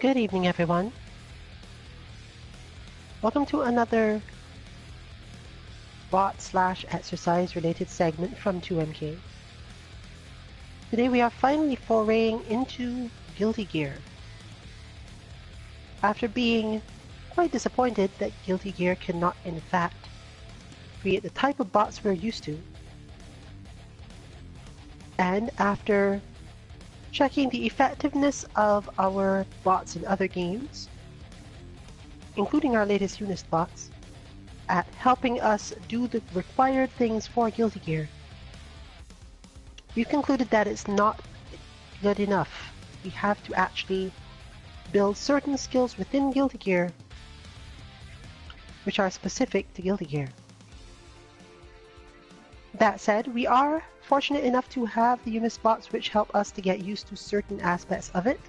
Good evening, everyone. Welcome to another bot/exercise related segment from 2MK. Today we are finally foraying into Guilty Gear. After being quite disappointed that Guilty Gear cannot in fact create the type of bots we're used to, and after checking the effectiveness of our bots in other games, including our latest UNIST Bots, at helping us do the required things for Guilty Gear, we've concluded that it's not good enough. We have to actually build certain skills within Guilty Gear which are specific to Guilty Gear. That said, we are fortunate enough to have the UNIST Bots which help us to get used to certain aspects of it.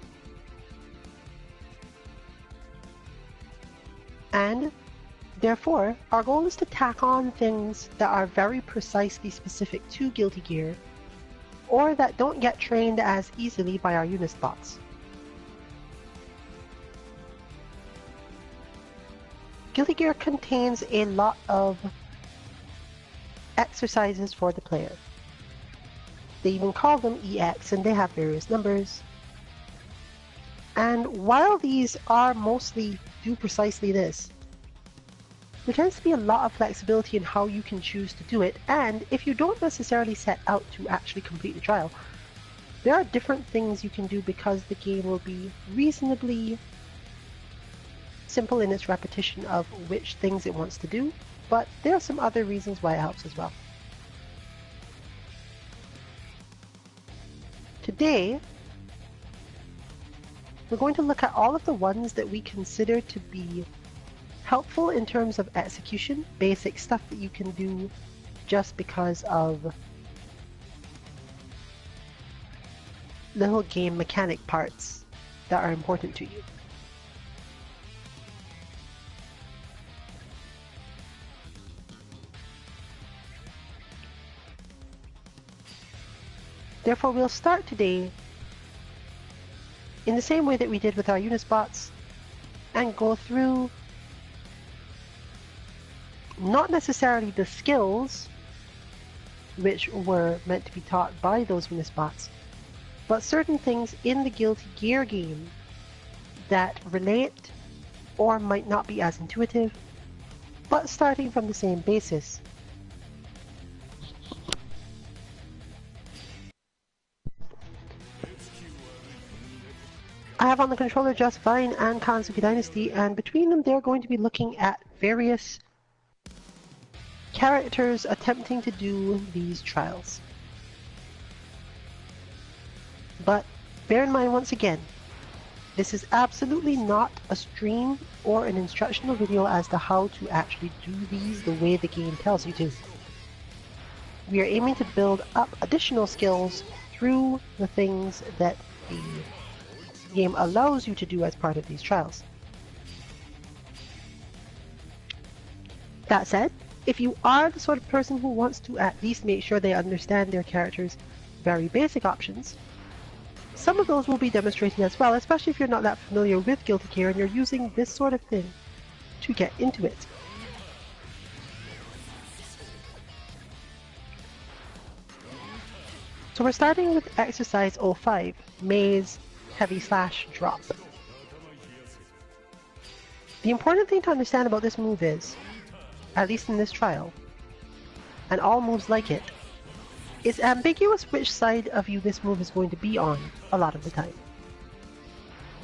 And therefore, our goal is to tack on things that are very precisely specific to Guilty Gear, or that don't get trained as easily by our UNIST Bots. Guilty Gear contains a lot of exercises for the player. They even call them EX, and they have various numbers. And while these are mostly do precisely this, there tends to be a lot of flexibility in how you can choose to do it, and if you don't necessarily set out to actually complete the trial, there are different things you can do because the game will be reasonably simple in its repetition of which things it wants to do, but there are some other reasons why it helps as well. Today, we're going to look at all of the ones that we consider to be helpful in terms of execution, basic stuff that you can do just because of little game mechanic parts that are important to you. Therefore, we'll start today in the same way that we did with our UNIST Bots and go through not necessarily the skills which were meant to be taught by those UNIST Bots, but certain things in the Guilty Gear game that relate or might not be as intuitive, but starting from the same basis. I have on the controller Just Fine and Kansuki Dynasty, and between them they're going to be looking at various characters attempting to do these trials. But bear in mind once again, this is absolutely not a stream or an instructional video as to how to actually do these the way the game tells you to. We are aiming to build up additional skills through the things that the game allows you to do as part of these trials. That said, if you are the sort of person who wants to at least make sure they understand their character's very basic options, some of those will be demonstrated as well, especially if you're not that familiar with Guilty Gear and you're using this sort of thing to get into it. So we're starting with exercise 05, Maze Heavy Slash Drop. The important thing to understand about this move is, at least in this trial, and all moves like it, it's ambiguous which side of you this move is going to be on a lot of the time.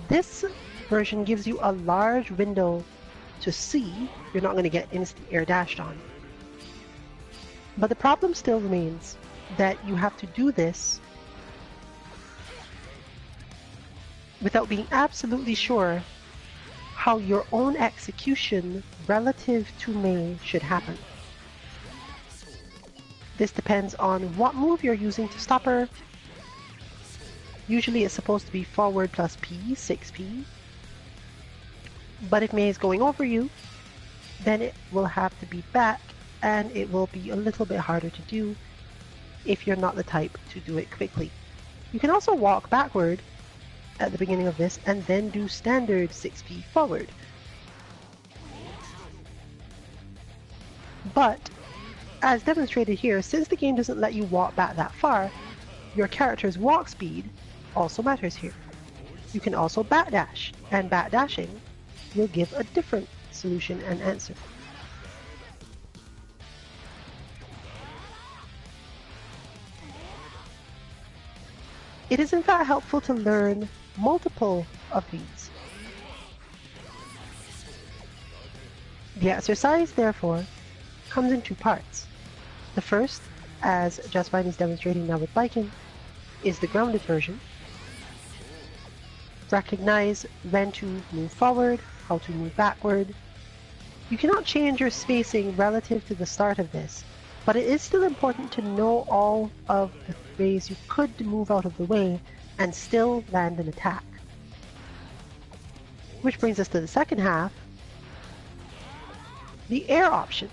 This version gives you a large window to see you're not going to get instant air dashed on. But the problem still remains that you have to do this without being absolutely sure how your own execution relative to Mei should happen. This depends on what move you're using to stop her. Usually it's supposed to be forward plus P, 6P. But if Mei is going over you, then it will have to be back, and it will be a little bit harder to do if you're not the type to do it quickly. You can also walk backward at the beginning of this and then do standard 6p forward. But, as demonstrated here, since the game doesn't let you walk back that far, your character's walk speed also matters here. You can also backdash, and backdashing will give a different solution and answer. It is in fact helpful to learn multiple of these. The exercise, therefore, comes in two parts. The first, as Justfine is demonstrating now with Baiken, is the grounded version. Recognize when to move forward, how to move backward. You cannot change your spacing relative to the start of this, but it is still important to know all of the ways you could move out of the way and still land an attack. Which brings us to the second half, the air option.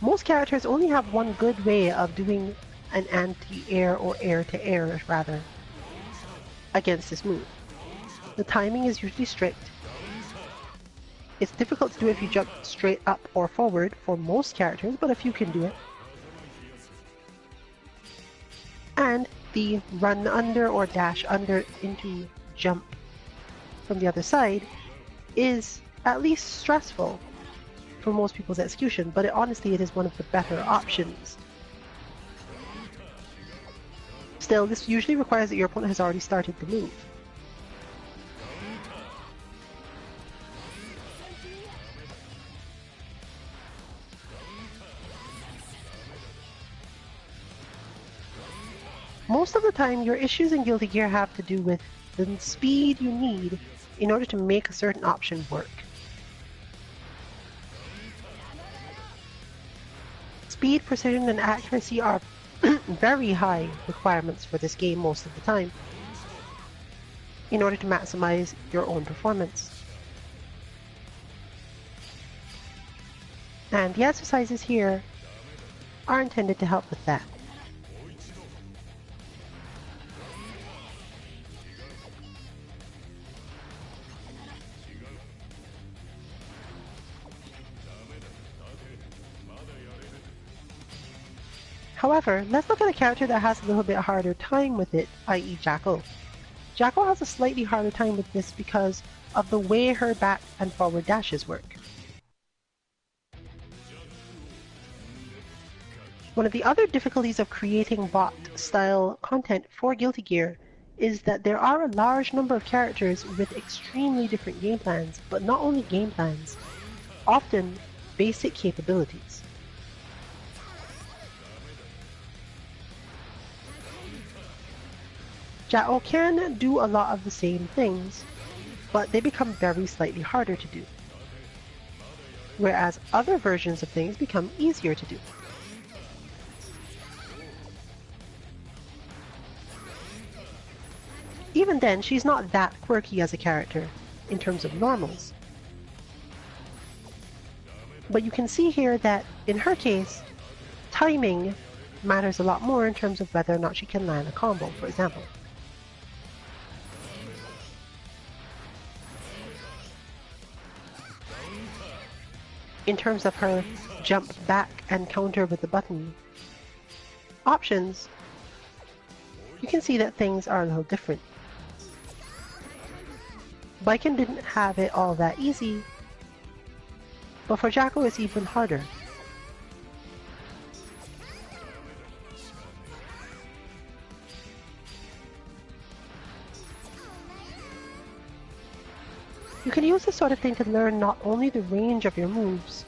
Most characters only have one good way of doing an anti-air or air-to-air rather against this move. The timing is usually strict. It's difficult to do if you jump straight up or forward for most characters, but a few can do it. And the run under or dash under into jump from the other side is at least stressful for most people's execution, but honestly it is one of the better options. Still, this usually requires that your opponent has already started the move. Most of the time, your issues in Guilty Gear have to do with the speed you need in order to make a certain option work. Speed, precision, and accuracy are very high requirements for this game most of the time in order to maximize your own performance. And the exercises here are intended to help with that. However, let's look at a character that has a little bit harder time with it, i.e. Jackal. Jackal has a slightly harder time with this because of the way her back and forward dashes work. One of the other difficulties of creating bot-style content for Guilty Gear is that there are a large number of characters with extremely different game plans, but not only game plans, often basic capabilities. Jackal can do a lot of the same things, but they become very slightly harder to do, whereas other versions of things become easier to do. Even then, she's not that quirky as a character in terms of normals. But you can see here that in her case, timing matters a lot more in terms of whether or not she can land a combo, for example. In terms of her jump back and counter with the button options, you can see that things are a little different. Baiken didn't have it all that easy, but for Jackal it's even harder. You can use this sort of thing to learn not only the range of your moves,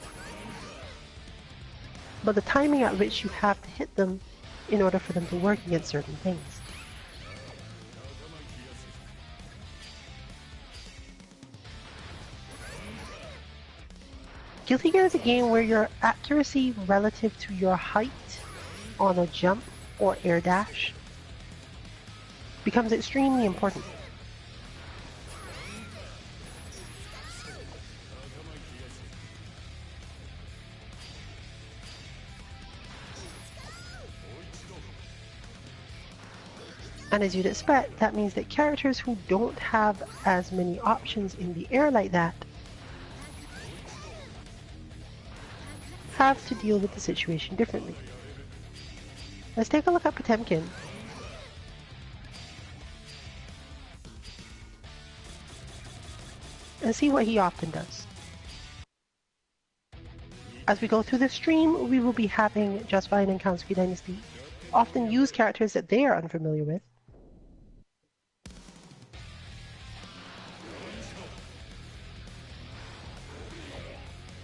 but the timing at which you have to hit them in order for them to work against certain things. Guilty Gear is a game where your accuracy relative to your height on a jump or air dash becomes extremely important. And as you'd expect, that means that characters who don't have as many options in the air like that have to deal with the situation differently. Let's take a look at Potemkin. And see what he often does. As we go through the stream, we will be having Just Fine and Kansuki Dynasty often use characters that they are unfamiliar with.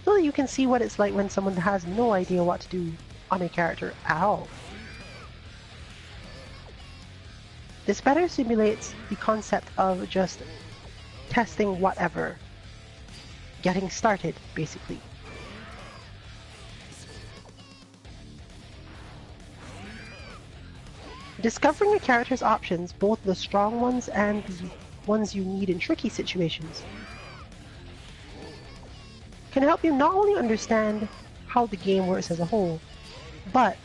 So that you can see what it's like when someone has no idea what to do on a character at all. This better simulates the concept of just testing whatever. Getting started, basically. Discovering a character's options, both the strong ones and the ones you need in tricky situations, can help you not only understand how the game works as a whole, but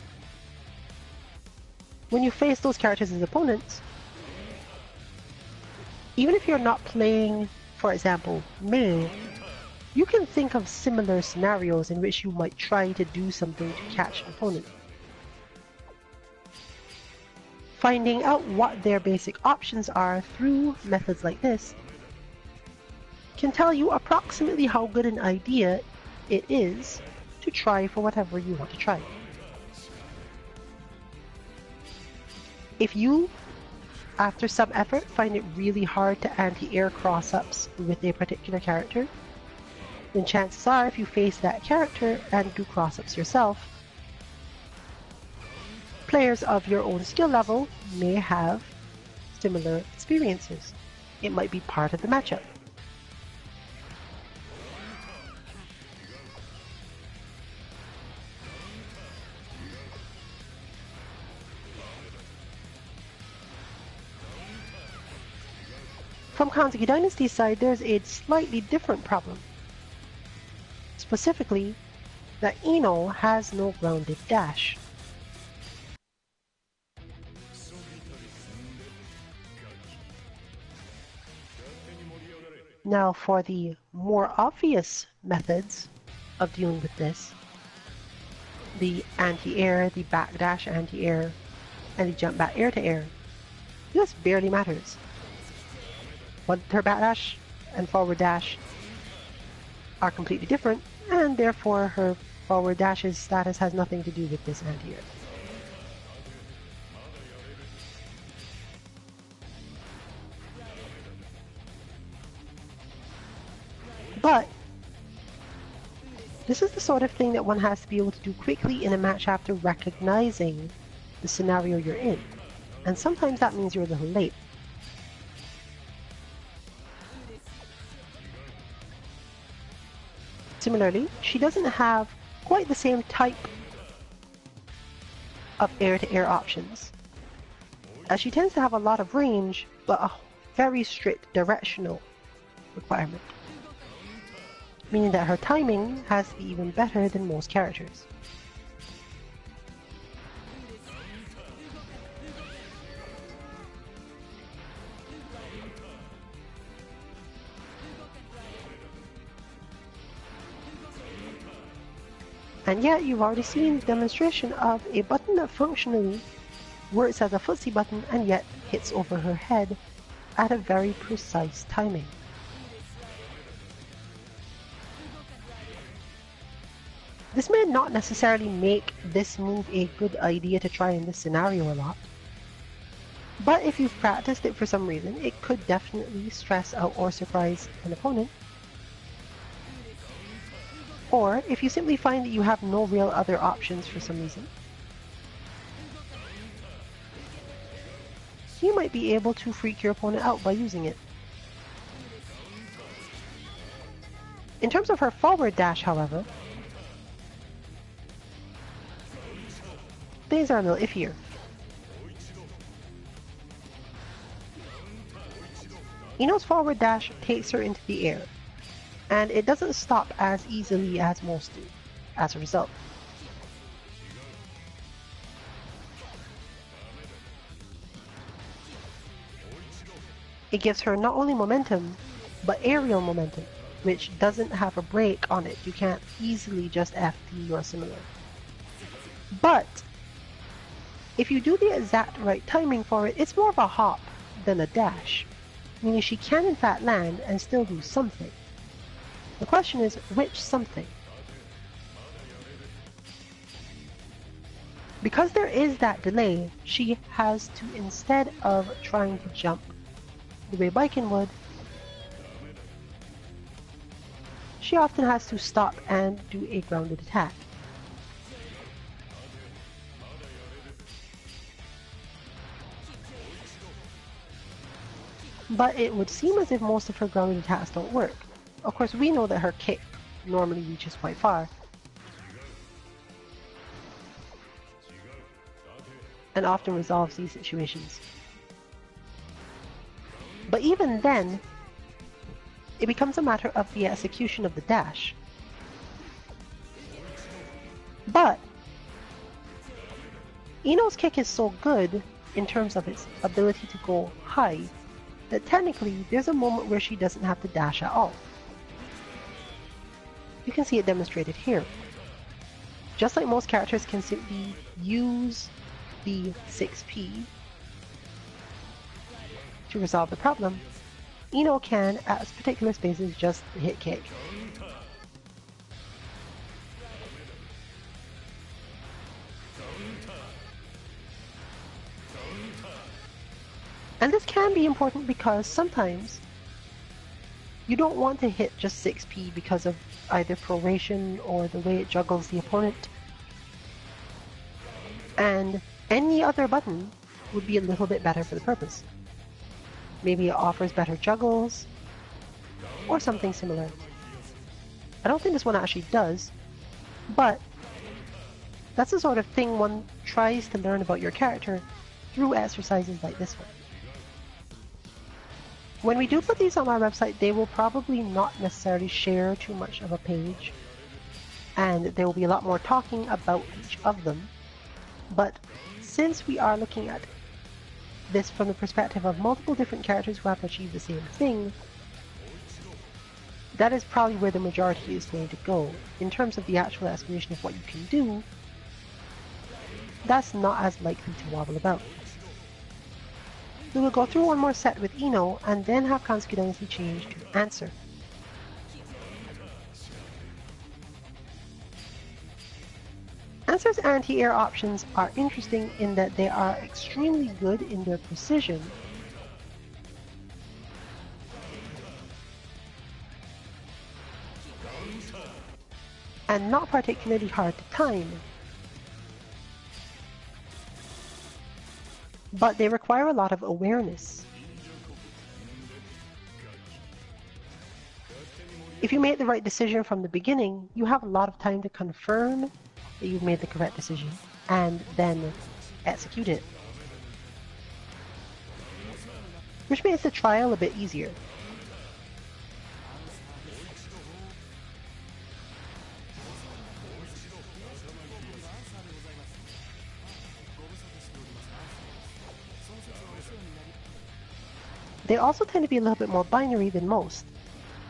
when you face those characters as opponents, even if you're not playing, for example, Mei, you can think of similar scenarios in which you might try to do something to catch an opponent. Finding out what their basic options are through methods like this can tell you approximately how good an idea it is to try for whatever you want to try. If you, after some effort, find it really hard to anti-air cross-ups with a particular character, then chances are if you face that character and do cross-ups yourself, players of your own skill level may have similar experiences. It might be part of the matchup. From Kansuki Dynasty's side, there's a slightly different problem. Specifically, that Ino has no grounded dash. Now, for the more obvious methods of dealing with this, the anti-air, the backdash anti-air, and the jump back air to air, this barely matters. But her backdash and forward dash are completely different, and therefore her forward dash's status has nothing to do with this anti-air. But this is the sort of thing that one has to be able to do quickly in a match after recognizing the scenario you're in. And sometimes that means you're a little late. Similarly, she doesn't have quite the same type of air-to-air options, as she tends to have a lot of range, but a very strict directional requirement, meaning that her timing has to be even better than most characters. And yet, you've already seen the demonstration of a button that functionally works as a footsie button and yet hits over her head at a very precise timing. This may not necessarily make this move a good idea to try in this scenario a lot, but if you've practiced it for some reason, it could definitely stress out or surprise an opponent. Or if you simply find that you have no real other options for some reason, you might be able to freak your opponent out by using it. In terms of her forward dash, however, things are a little iffier. Ino's forward dash takes her into the air, and it doesn't stop as easily as most do, as a result. It gives her not only momentum, but aerial momentum, which doesn't have a brake on it. You can't easily just FT or similar. But if you do the exact right timing for it, it's more of a hop than a dash, meaning she can in fact land and still do something. The question is, which something? Because there is that delay, she has to, instead of trying to jump the way Biken would, she often has to stop and do a grounded attack. But it would seem as if most of her grounded attacks don't work. Of course, we know that her kick normally reaches quite far, and often resolves these situations. But even then, it becomes a matter of the execution of the dash. But Ino's kick is so good in terms of its ability to go high that technically there's a moment where she doesn't have to dash at all. You can see it demonstrated here. Just like most characters can simply use the 6P to resolve the problem, Ino can, at particular spaces, just hit kick. And this can be important because sometimes you don't want to hit just 6P because of either proration or the way it juggles the opponent. And any other button would be a little bit better for the purpose. Maybe it offers better juggles or something similar. I don't think this one actually does, but that's the sort of thing one tries to learn about your character through exercises like this one. When we do put these on our website, they will probably not necessarily share too much of a page, and there will be a lot more talking about each of them. But since we are looking at this from the perspective of multiple different characters who have achieved the same thing, that is probably where the majority is going to go. In terms of the actual explanation of what you can do, that's not as likely to wobble about. We will go through one more set with Ino and then have Kansuki change to answer. Answer's anti-air options are interesting in that they are extremely good in their precision, and not particularly hard to time. But they require a lot of awareness. If you make the right decision from the beginning, you have a lot of time to confirm that you've made the correct decision and then execute it, which makes the trial a bit easier. They also tend to be a little bit more binary than most.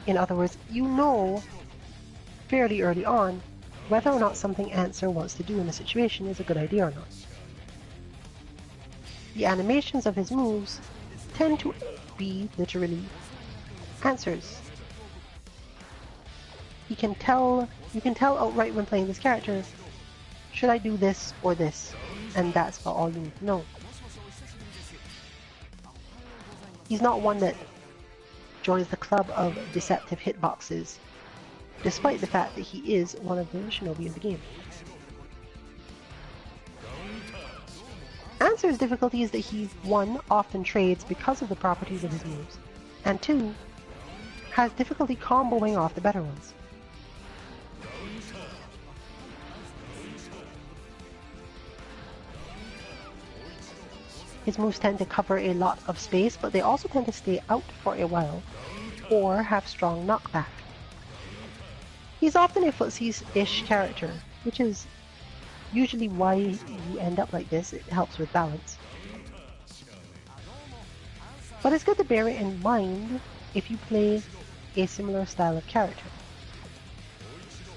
In other words, you know fairly early on whether or not something Answer wants to do in a situation is a good idea or not. The animations of his moves tend to be literally answers. You can tell outright when playing this character, should I do this or this? And that's about all you need to know. He's not one that joins the club of deceptive hitboxes, despite the fact that he is one of the shinobi of the game. Answer's difficulty is that he, 1, often trades because of the properties of his moves, and 2, has difficulty comboing off the better ones. His moves tend to cover a lot of space, but they also tend to stay out for a while, or have strong knockback. He's often a footsies-ish character, which is usually why you end up like this. It helps with balance. But it's good to bear it in mind if you play a similar style of character.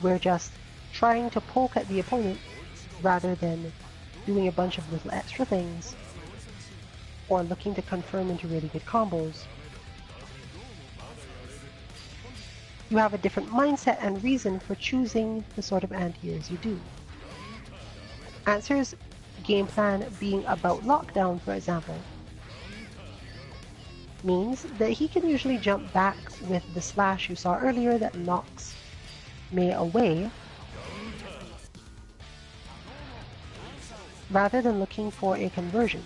We're just trying to poke at the opponent rather than doing a bunch of little extra things or looking to confirm into really good combos. You have a different mindset and reason for choosing the sort of anti-airs you do. Answer's game plan being about lockdown, for example, means that he can usually jump back with the slash you saw earlier that knocks Mei away, rather than looking for a conversion.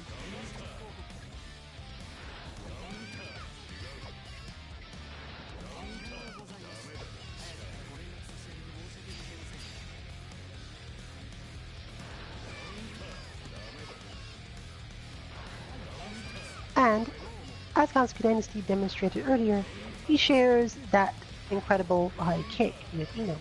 And, as Kansuki Dynasty demonstrated earlier, he shares that incredible high kick with Ino.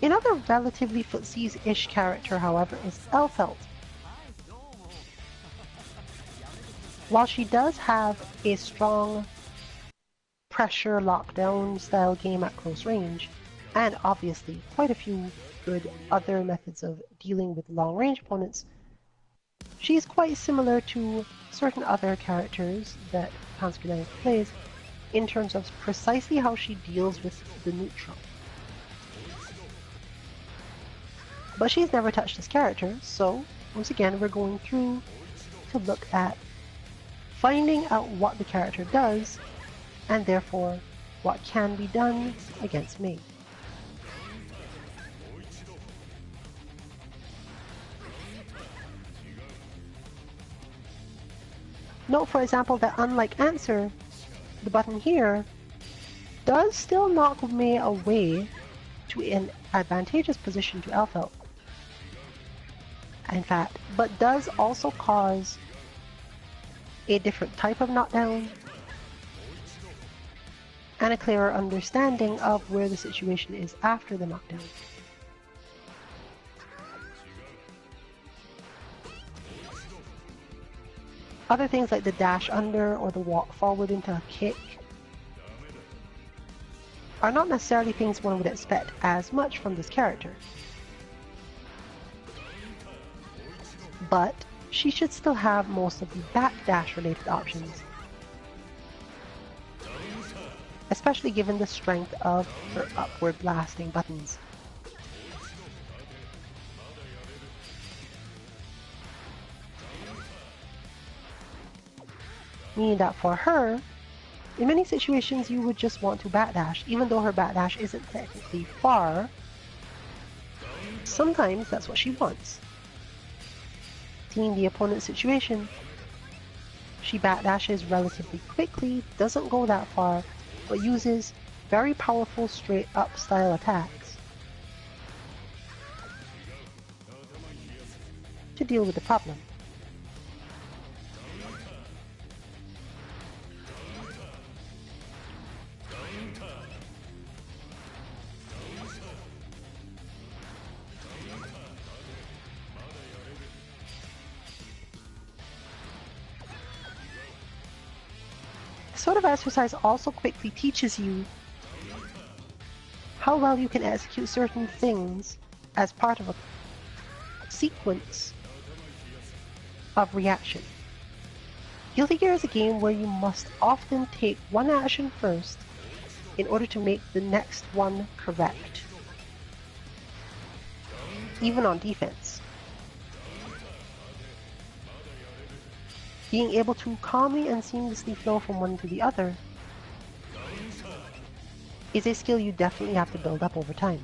Another relatively footsies-ish character, however, is Elfelt. While she does have a strong pressure lockdown style game at close range, and obviously quite a few good other methods of dealing with long range opponents, she's quite similar to certain other characters that Kansuki Dynasty plays in terms of precisely how she deals with the neutral. But she's never touched this character, so once again we're going through to look at finding out what the character does, and therefore what can be done against me. Note, for example, that unlike Answer, the button here does still knock Mei away to an advantageous position to Elfelt. In fact, but does also cause a different type of knockdown and a clearer understanding of where the situation is after the knockdown. Other things like the dash under or the walk forward into a kick are not necessarily things one would expect as much from this character. But she should still have most of the backdash related options, especially given the strength of her upward blasting buttons. Meaning that for her, in many situations you would just want to backdash, even though her backdash isn't technically far. Sometimes that's what she wants. Seeing the opponent's situation, she backdashes relatively quickly, doesn't go that far, but uses very powerful straight up style attacks to deal with the problem. Sort of exercise also quickly teaches you how well you can execute certain things as part of a sequence of reaction. Guilty Gear is a game where you must often take one action first in order to make the next one correct, even on defense. Being able to calmly and seamlessly flow from one to the other is a skill you definitely have to build up over time.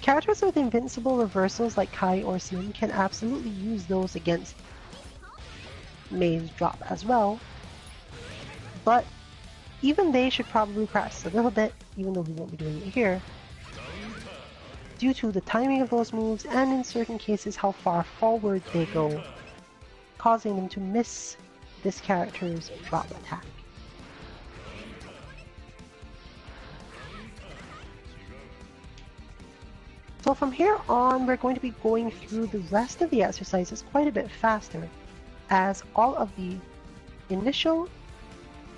Characters with invincible reversals like Kai or Sin can absolutely use those against Mei's drop as well, but even they should probably practice a little bit, even though we won't be doing it here, due to the timing of those moves and in certain cases how far forward they go, causing them to miss this character's drop attack. So from here on, we're going to be going through the rest of the exercises quite a bit faster, as all of the initial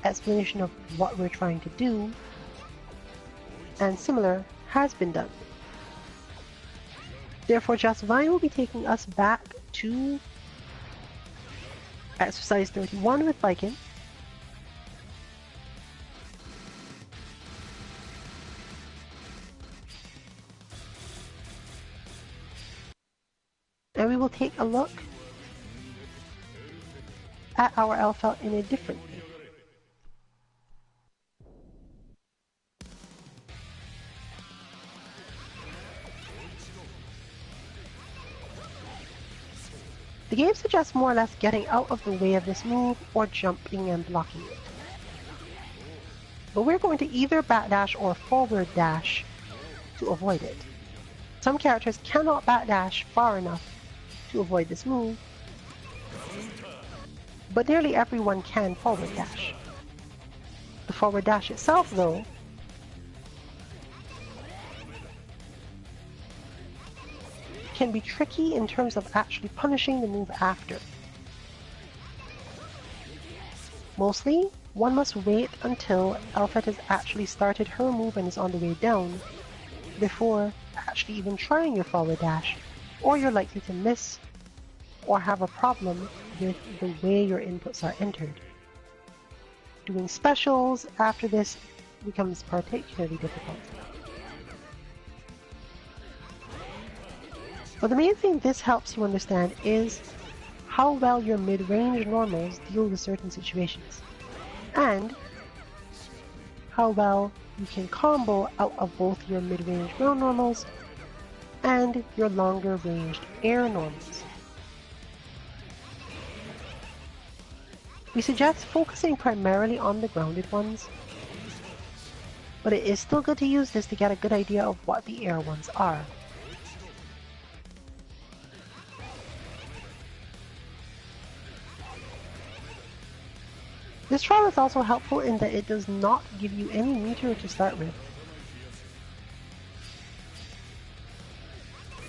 explanation of what we're trying to do and similar has been done. Therefore, Just Vine will be taking us back to exercise 31 with Lycan. And we will take a look at our alpha in a different way. The game suggests more or less getting out of the way of this move or jumping and blocking it. But we're going to either backdash or forward dash to avoid it. Some characters cannot backdash far enough to avoid this move, but nearly everyone can forward dash. The forward dash itself, though, can be tricky in terms of actually punishing the move after. Mostly, one must wait until Alphet has actually started her move and is on the way down before actually even trying your forward dash, or you're likely to miss or have a problem with the way your inputs are entered. Doing specials after this becomes particularly difficult. But the main thing this helps you understand is how well your mid-range normals deal with certain situations, and how well you can combo out of both your mid-range ground normals and your longer ranged air normals. We suggest focusing primarily on the grounded ones, but it is still good to use this to get a good idea of what the air ones are. This trial is also helpful in that it does not give you any meter to start with,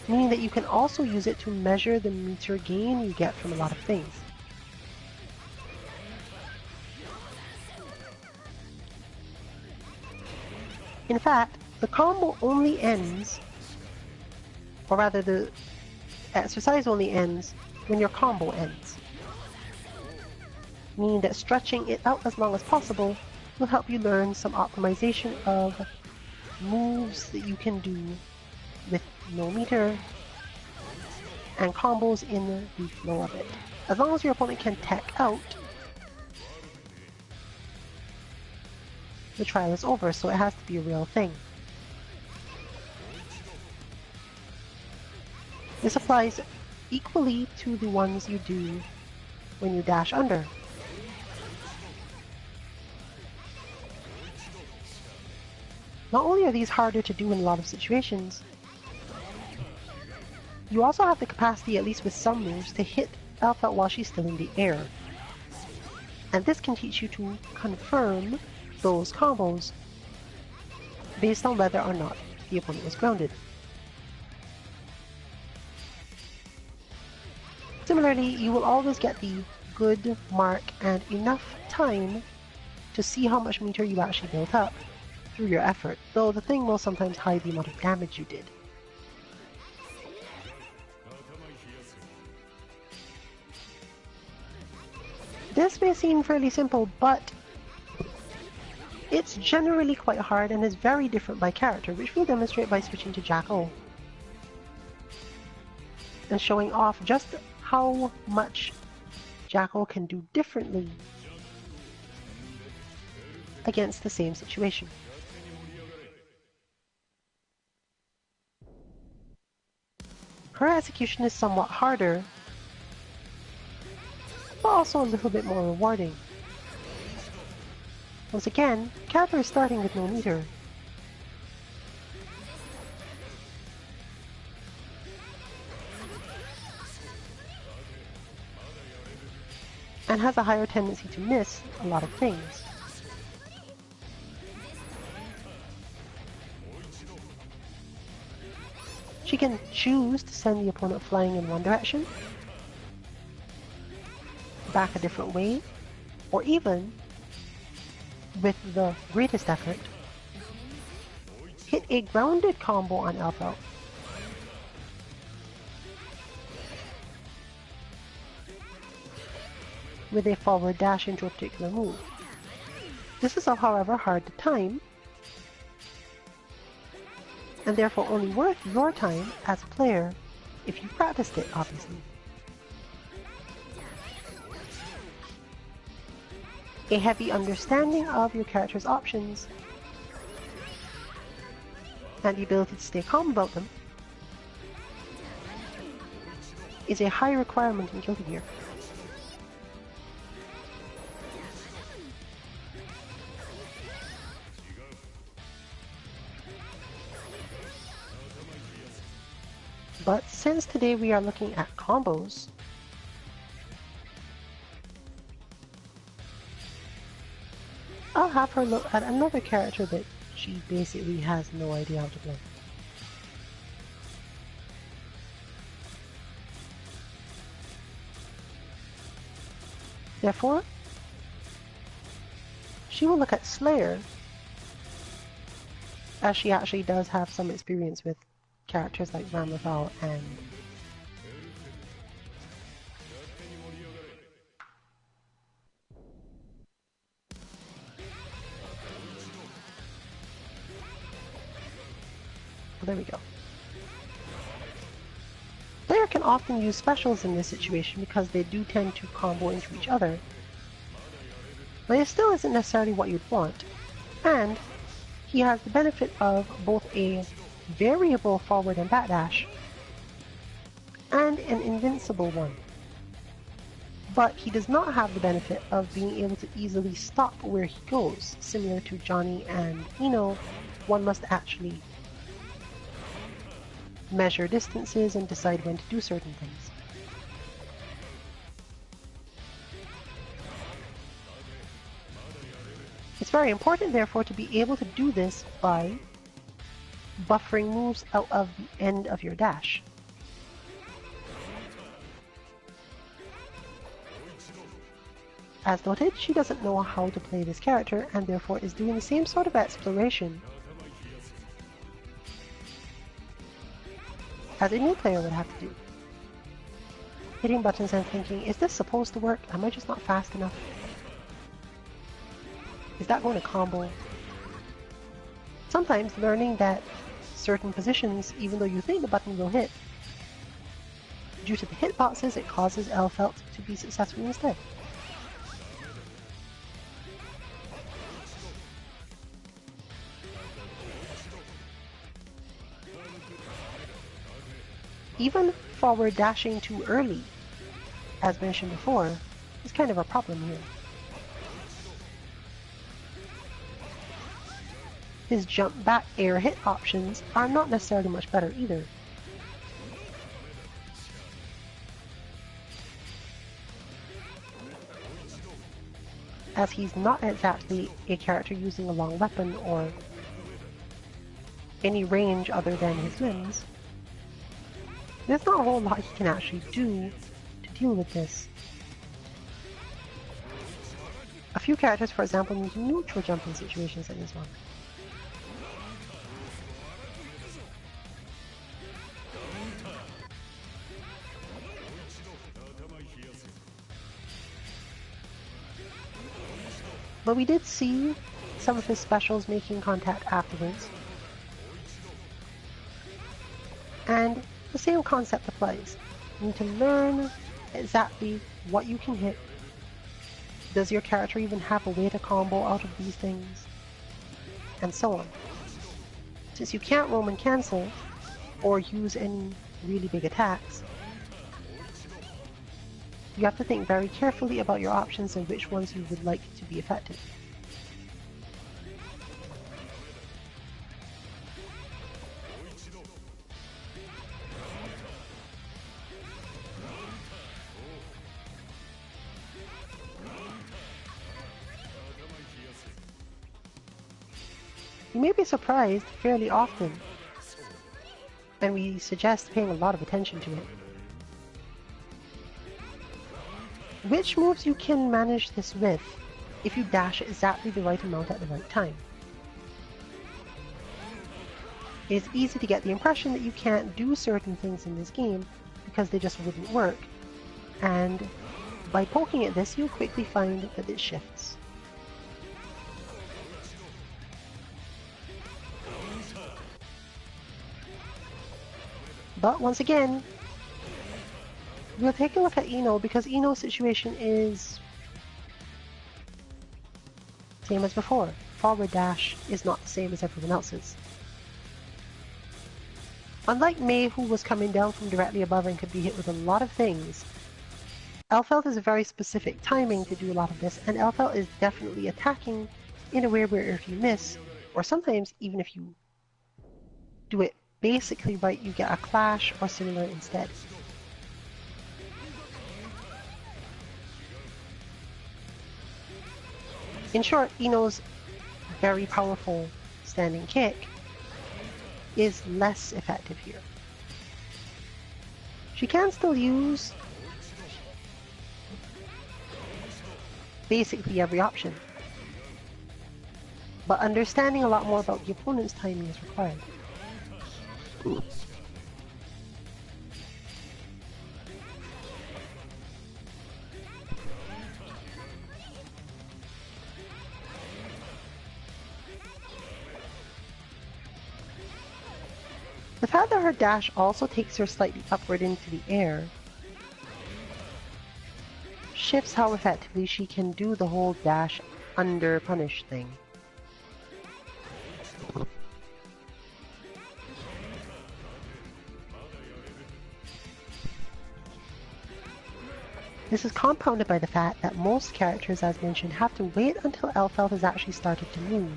meaning that you can also use it to measure the meter gain you get from a lot of things. In fact, the combo only ends, or rather the exercise only ends when your combo ends, meaning that stretching it out as long as possible will help you learn some optimization of moves that you can do with no meter and combos in the flow of it. As long as your opponent can tech out, the trial is over, so it has to be a real thing. This applies equally to the ones you do when you dash under. Not only are these harder to do in a lot of situations, you also have the capacity, at least with some moves, to hit Alpha while she's still in the air. And this can teach you to confirm those combos based on whether or not the opponent was grounded. Similarly, you will always get the good mark and enough time to see how much meter you actually built up through your effort, though the thing will sometimes hide the amount of damage you did. This may seem fairly simple, but it's generally quite hard and is very different by character, which we'll demonstrate by switching to Jackal and showing off just how much Jackal can do differently against the same situation. Her execution is somewhat harder, but also a little bit more rewarding. Once again, the character is starting with no meter. and has a higher tendency to miss a lot of things. She can choose to send the opponent flying in one direction, back a different way, or even, with the greatest effort, hit a grounded combo on Elfelt. With a forward dash into a particular move. This is, however, hard to time, and therefore only worth your time as a player if you practiced it, obviously. A heavy understanding of your character's options and the ability to stay calm about them is a high requirement in Guilty Gear. But since today we are looking at combos, I'll have her look at another character that she basically has no idea how to play. Therefore, she will look at Slayer, as she actually does have some experience with characters like Ramlethal and there we go. Slayer can often use specials in this situation because they do tend to combo into each other, but it still isn't necessarily what you'd want, and he has the benefit of both a variable forward and backdash and an invincible one, but he does not have the benefit of being able to easily stop where he goes. Similar to Johnny and Eno, one must actually measure distances and decide when to do certain things. It's very important, therefore, to be able to do this by buffering moves out of the end of your dash. As noted, she doesn't know how to play this character and therefore is doing the same sort of exploration as a new player would have to do. Hitting buttons and thinking, is this supposed to work? Am I just not fast enough? Is that going to combo? Sometimes learning that certain positions, even though you think the button will hit, due to the hitboxes, it causes Elfelt to be successful instead. Even forward dashing too early, as mentioned before, is kind of a problem here. His jump back air hit options are not necessarily much better either. As he's not exactly a character using a long weapon or any range other than his limbs, there's not a whole lot he can actually do to deal with this. A few characters, for example, need to neutral jump in situations like this one. But we did see some of his specials making contact afterwards. And the same concept applies. You need to learn exactly what you can hit. Does your character even have a way to combo out of these things? And so on. Since you can't roam and cancel, or use any really big attacks, you have to think very carefully about your options and which ones you would like to be effective. You may be surprised fairly often, and we suggest paying a lot of attention to it. Which moves you can manage this with if you dash exactly the right amount at the right time. It is easy to get the impression that you can't do certain things in this game because they just wouldn't work, and by poking at this, you'll quickly find that it shifts. But once again, we'll take a look at Ino because Ino's situation is same as before. Forward dash is not the same as everyone else's. Unlike Mei, who was coming down from directly above and could be hit with a lot of things, Elphelt is a very specific timing to do a lot of this, and Elphelt is definitely attacking in a way where if you miss, or sometimes even if you do it basically right, you get a clash or similar instead. In short, Ino's very powerful standing kick is less effective here. She can still use basically every option, but understanding a lot more about the opponent's timing is required. The fact that her dash also takes her slightly upward into the air shifts how effectively she can do the whole dash under punish thing. This is compounded by the fact that most characters, as mentioned, have to wait until Elphelt has actually started to move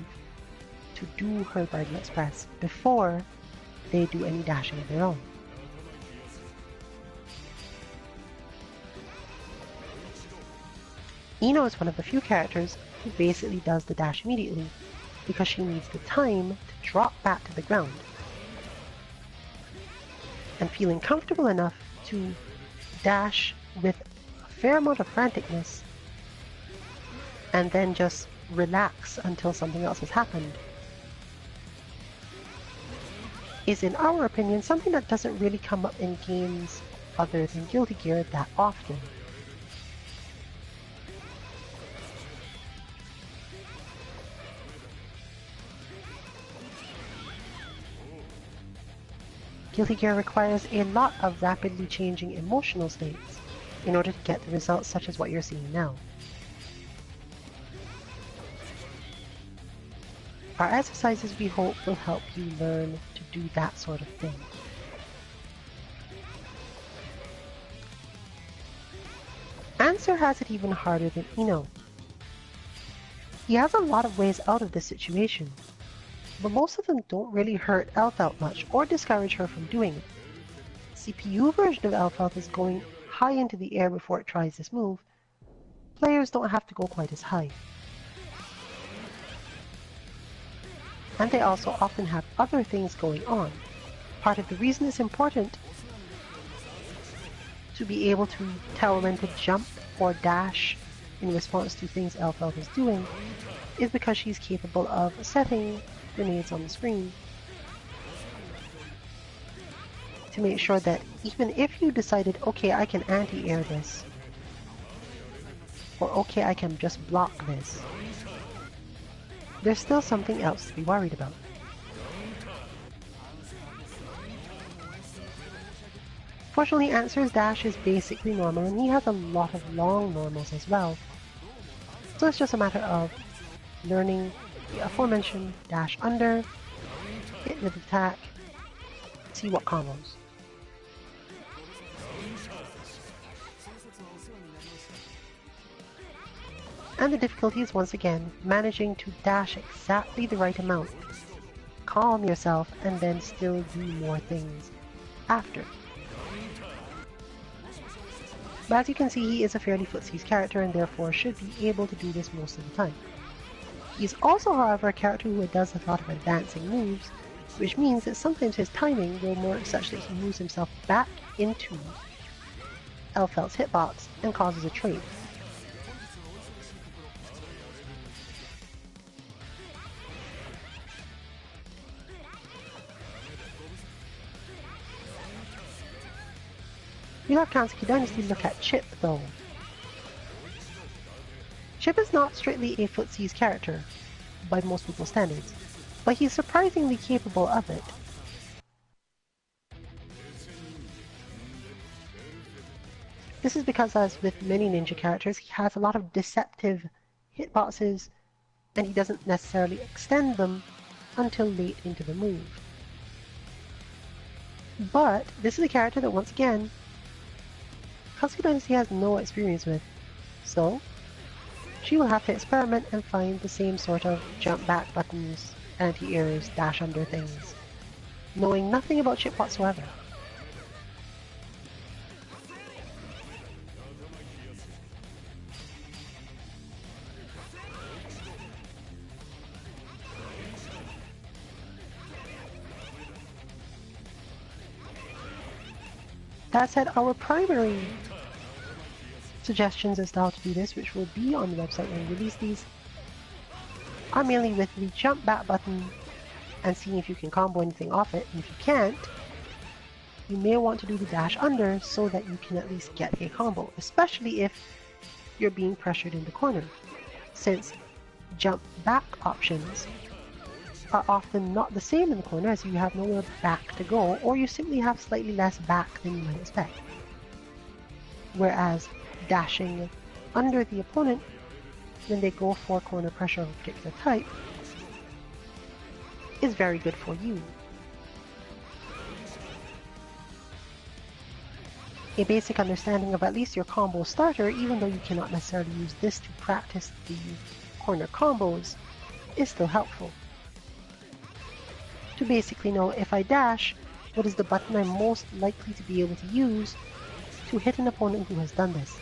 to do her Guardian Express before they do any dashing of their own. Ino is one of the few characters who basically does the dash immediately because she needs the time to drop back to the ground. And feeling comfortable enough to dash with a fair amount of franticness and then just relax until something else has happened is, in our opinion, something that doesn't really come up in games other than Guilty Gear that often. Guilty Gear requires a lot of rapidly changing emotional states in order to get the results such as what you're seeing now. Our exercises, we hope, will help you learn to do that sort of thing. Answer has it even harder than Ino. He has a lot of ways out of this situation, but most of them don't really hurt Elphelt much or discourage her from doing it. The CPU version of Elphelt is going high into the air before it tries this move. Players don't have to go quite as high. And they also often have other things going on. Part of the reason it's important to be able to tell when to jump or dash in response to things Elphelt is doing is because she's capable of setting grenades on the screen to make sure that even if you decided, okay, I can anti-air this, or okay, I can just block this, there's still something else to be worried about. Fortunately, Answer's dash is basically normal, and he has a lot of long normals as well. So it's just a matter of learning the aforementioned dash under, hit with attack, see what combos. And the difficulty is once again managing to dash exactly the right amount, calm yourself, and then still do more things after. But as you can see, he is a fairly footsies character and therefore should be able to do this most of the time. He's also, however, a character who does a lot of advancing moves, which means that sometimes his timing will work such that he moves himself back into Elfelt's hitbox and causes a trade. We love Kansuki Dynasty look at Chip, though. Chip is not strictly a footsies character, by most people's standards, but he's surprisingly capable of it. This is because, as with many ninja characters, he has a lot of deceptive hitboxes, and he doesn't necessarily extend them until late into the move. But this is a character that, once again, Kansuki Dynasty has no experience with, so she will have to experiment and find the same sort of jump back buttons, anti-airs, dash under things, knowing nothing about Chip whatsoever. That said, our primary suggestions as to how to do this, which will be on the website when we release these, are mainly with the jump back button and seeing if you can combo anything off it, and if you can't, you may want to do the dash under so that you can at least get a combo, especially if you're being pressured in the corner, since jump back options are often not the same in the corner as you have nowhere back to go, or you simply have slightly less back than you might expect. Whereas dashing under the opponent when they go for corner pressure of a particular type is very good for you. A basic understanding of at least your combo starter, even though you cannot necessarily use this to practice the corner combos, is still helpful. To basically know, if I dash, what is the button I'm most likely to be able to use to hit an opponent who has done this.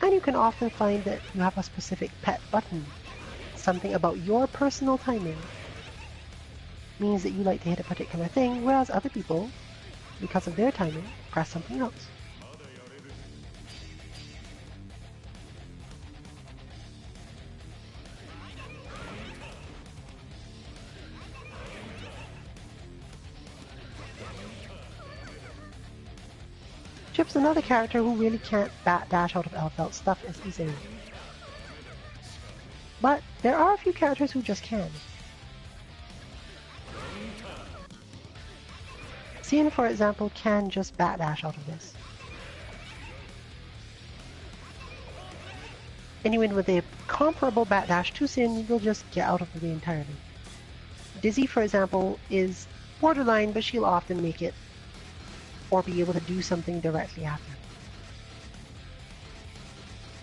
And you can often find that you have a specific pet button. Something about your personal timing means that you like to hit a particular thing, whereas other people, because of their timing, press something else. Chip's another character who really can't dash out of Elfelt stuff as easily. But there are a few characters who just can. Sin, for example, can just dash out of this. Anyone with a comparable dash to Sin will just get out of the way entirely. Dizzy, for example, is borderline, but she'll often make it or be able to do something directly after.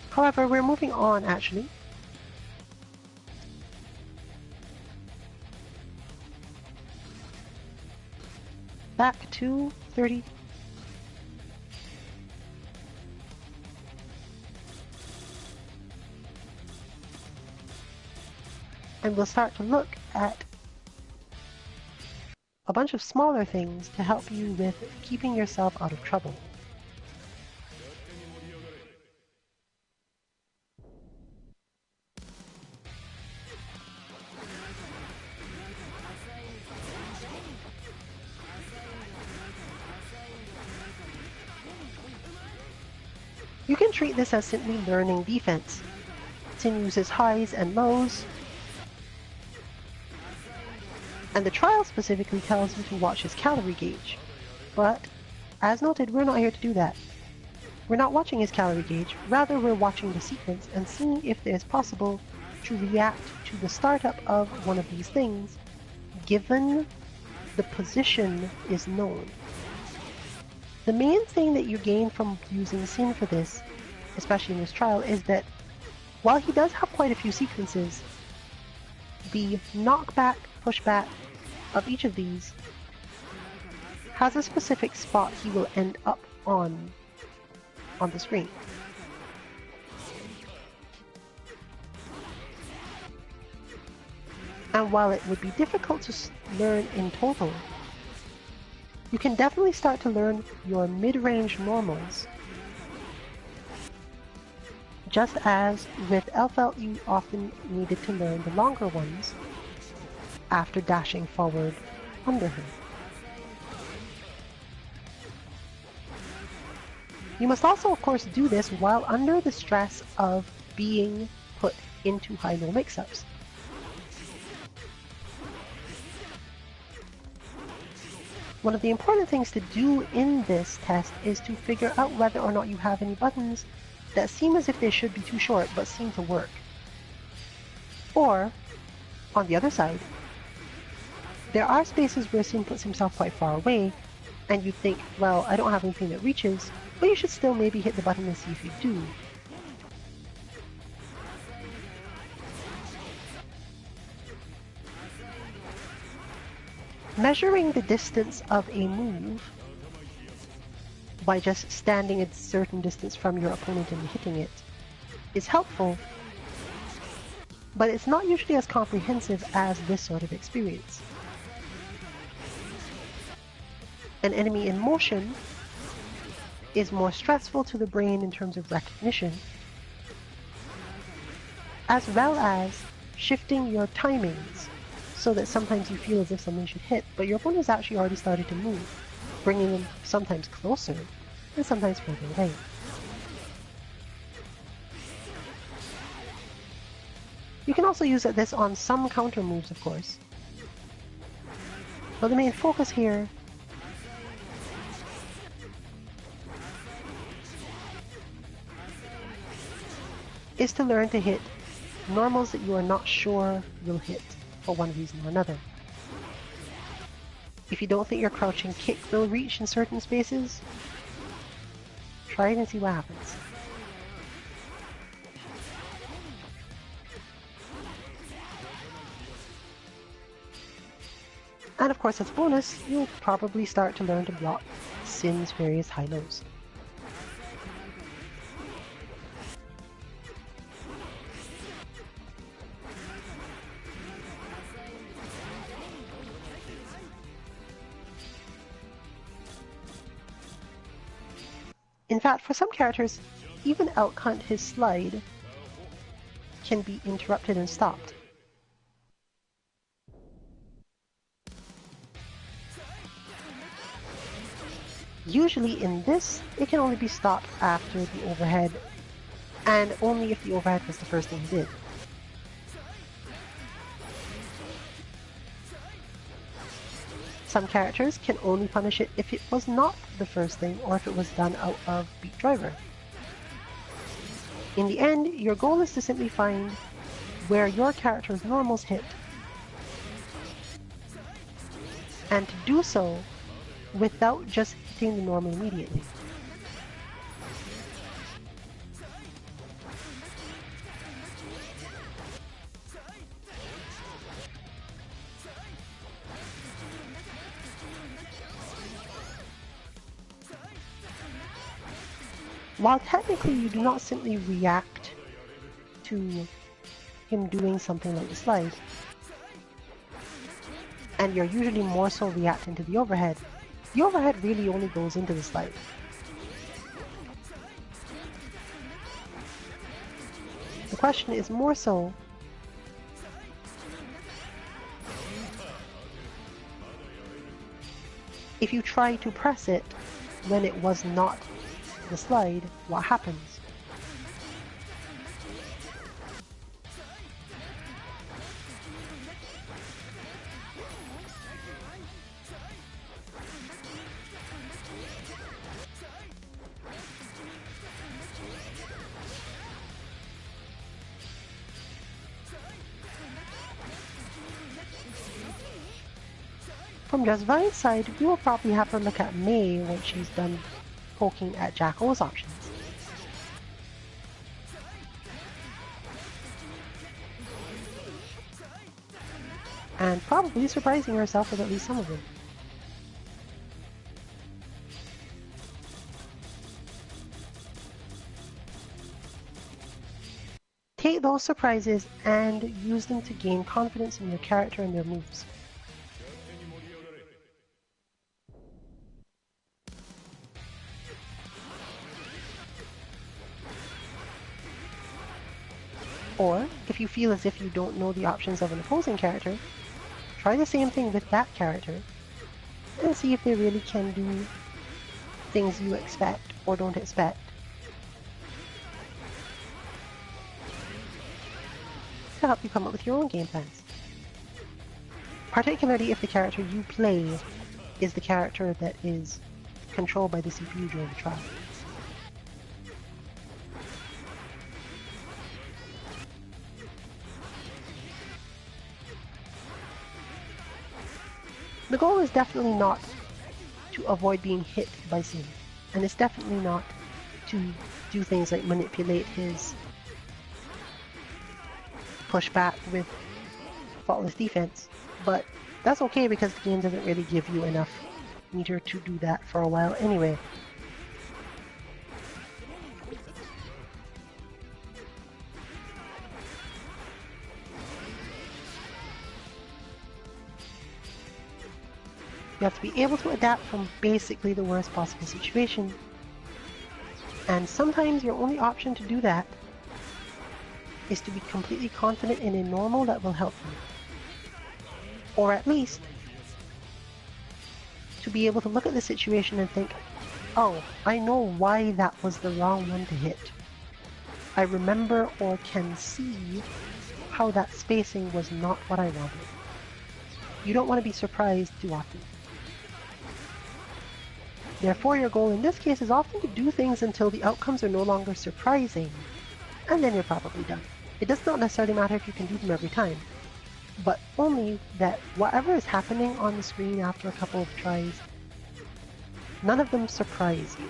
However, we're moving on actually. Back to 30. And we'll start to look at a bunch of smaller things to help you with keeping yourself out of trouble. You can treat this as simply learning defense. Sin uses highs and lows, and the trial specifically tells you to watch his calorie gauge. But, as noted, we're not here to do that. We're not watching his calorie gauge, rather we're watching the sequence and seeing if it is possible to react to the startup of one of these things, given the position is known. The main thing that you gain from using Sin for this, especially in this trial, is that while he does have quite a few sequences, the knockback, pushback of each of these has a specific spot he will end up on the screen. And while it would be difficult to learn in total, you can definitely start to learn your mid-range normals. Just as with Elfelt you often needed to learn the longer ones after dashing forward under him. You must also, of course, do this while under the stress of being put into high-low mix-ups. One of the important things to do in this test is to figure out whether or not you have any buttons that seem as if they should be too short but seem to work. Or, on the other side, there are spaces where Sin puts himself quite far away, and you think, well, I don't have anything that reaches, but you should still maybe hit the button and see if you do. Measuring the distance of a move by just standing a certain distance from your opponent and hitting it is helpful, but it's not usually as comprehensive as this sort of experience. An enemy in motion is more stressful to the brain in terms of recognition, as well as shifting your timings so that sometimes you feel as if something should hit, but your opponent has actually already started to move, bringing them sometimes closer and sometimes further away. You can also use this on some counter moves, of course, but the main focus here is to learn to hit normals that you are not sure you'll hit for one reason or another. If you don't think your crouching kick will reach in certain spaces, try it and see what happens. And of course, as a bonus, you'll probably start to learn to block Sin's various high-lows. In fact, for some characters, even Elk his slide can be interrupted and stopped. Usually in this, it can only be stopped after the overhead, and only if the overhead was the first thing he did. Some characters can only punish it if it was not the first thing or if it was done out of beat driver. In the end, your goal is to simply find where your character's normals hit, and to do so without just hitting the normal immediately. While technically you do not simply react to him doing something like the slide, and you're usually more so reacting to the overhead really only goes into the slide. The question is more so if you try to press it when it was not the slide, what happens? From Just Vine's side, we will probably have her look at May when she's done poking at Jacko's options. And probably surprising herself with at least some of them. Take those surprises and use them to gain confidence in your character and their moves. Or, if you feel as if you don't know the options of an opposing character, try the same thing with that character and see if they really can do things you expect or don't expect. To help you come up with your own game plans. Particularly if the character you play is the character that is controlled by the CPU during the trial. The goal is definitely not to avoid being hit by Sin, and it's definitely not to do things like manipulate his pushback with faultless defense, but that's okay because the game doesn't really give you enough meter to do that for a while anyway. You have to be able to adapt from basically the worst possible situation, and sometimes your only option to do that is to be completely confident in a normal that will help you. Or at least to be able to look at the situation and think, oh, I know why that was the wrong one to hit. I remember or can see how that spacing was not what I wanted. You don't want to be surprised too often. Therefore, your goal in this case is often to do things until the outcomes are no longer surprising, and then you're probably done. It does not necessarily matter if you can do them every time, but only that whatever is happening on the screen after a couple of tries, none of them surprise you.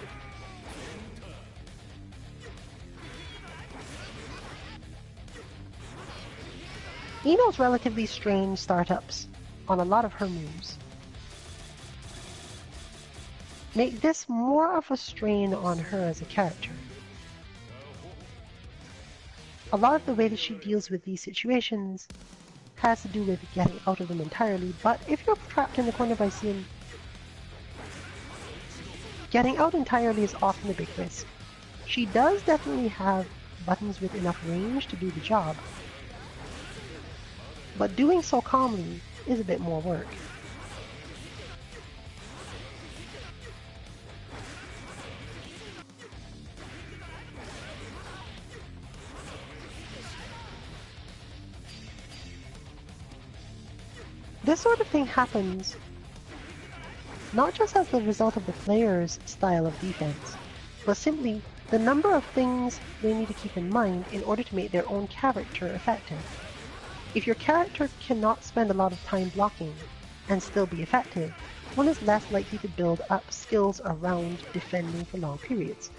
Ino's relatively strange startups on a lot of her moves make this more of a strain on her as a character. A lot of the way that she deals with these situations has to do with getting out of them entirely, but if you're trapped in the corner by Sin, getting out entirely is often a big risk. She does definitely have buttons with enough range to do the job, but doing so calmly is a bit more work. This sort of thing happens not just as the result of the player's style of defense, but simply the number of things they need to keep in mind in order to make their own character effective. If your character cannot spend a lot of time blocking and still be effective, one is less likely to build up skills around defending for long periods.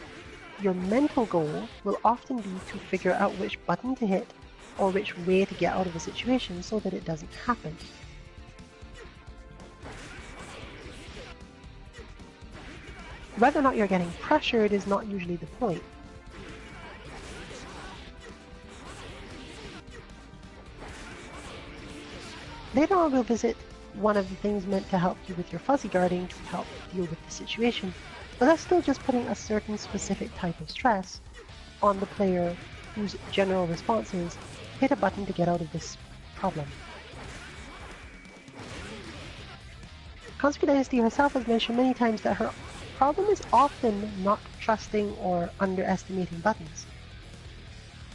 Your mental goal will often be to figure out which button to hit or which way to get out of a situation so that it doesn't happen. Whether or not you're getting pressured is not usually the point. Later on we'll visit one of the things meant to help you with your fuzzy guarding to help deal with the situation, but that's still just putting a certain specific type of stress on the player whose general response is, hit a button to get out of this problem. Conspy Dynasty herself has mentioned many times that her problem is often not trusting or underestimating buttons.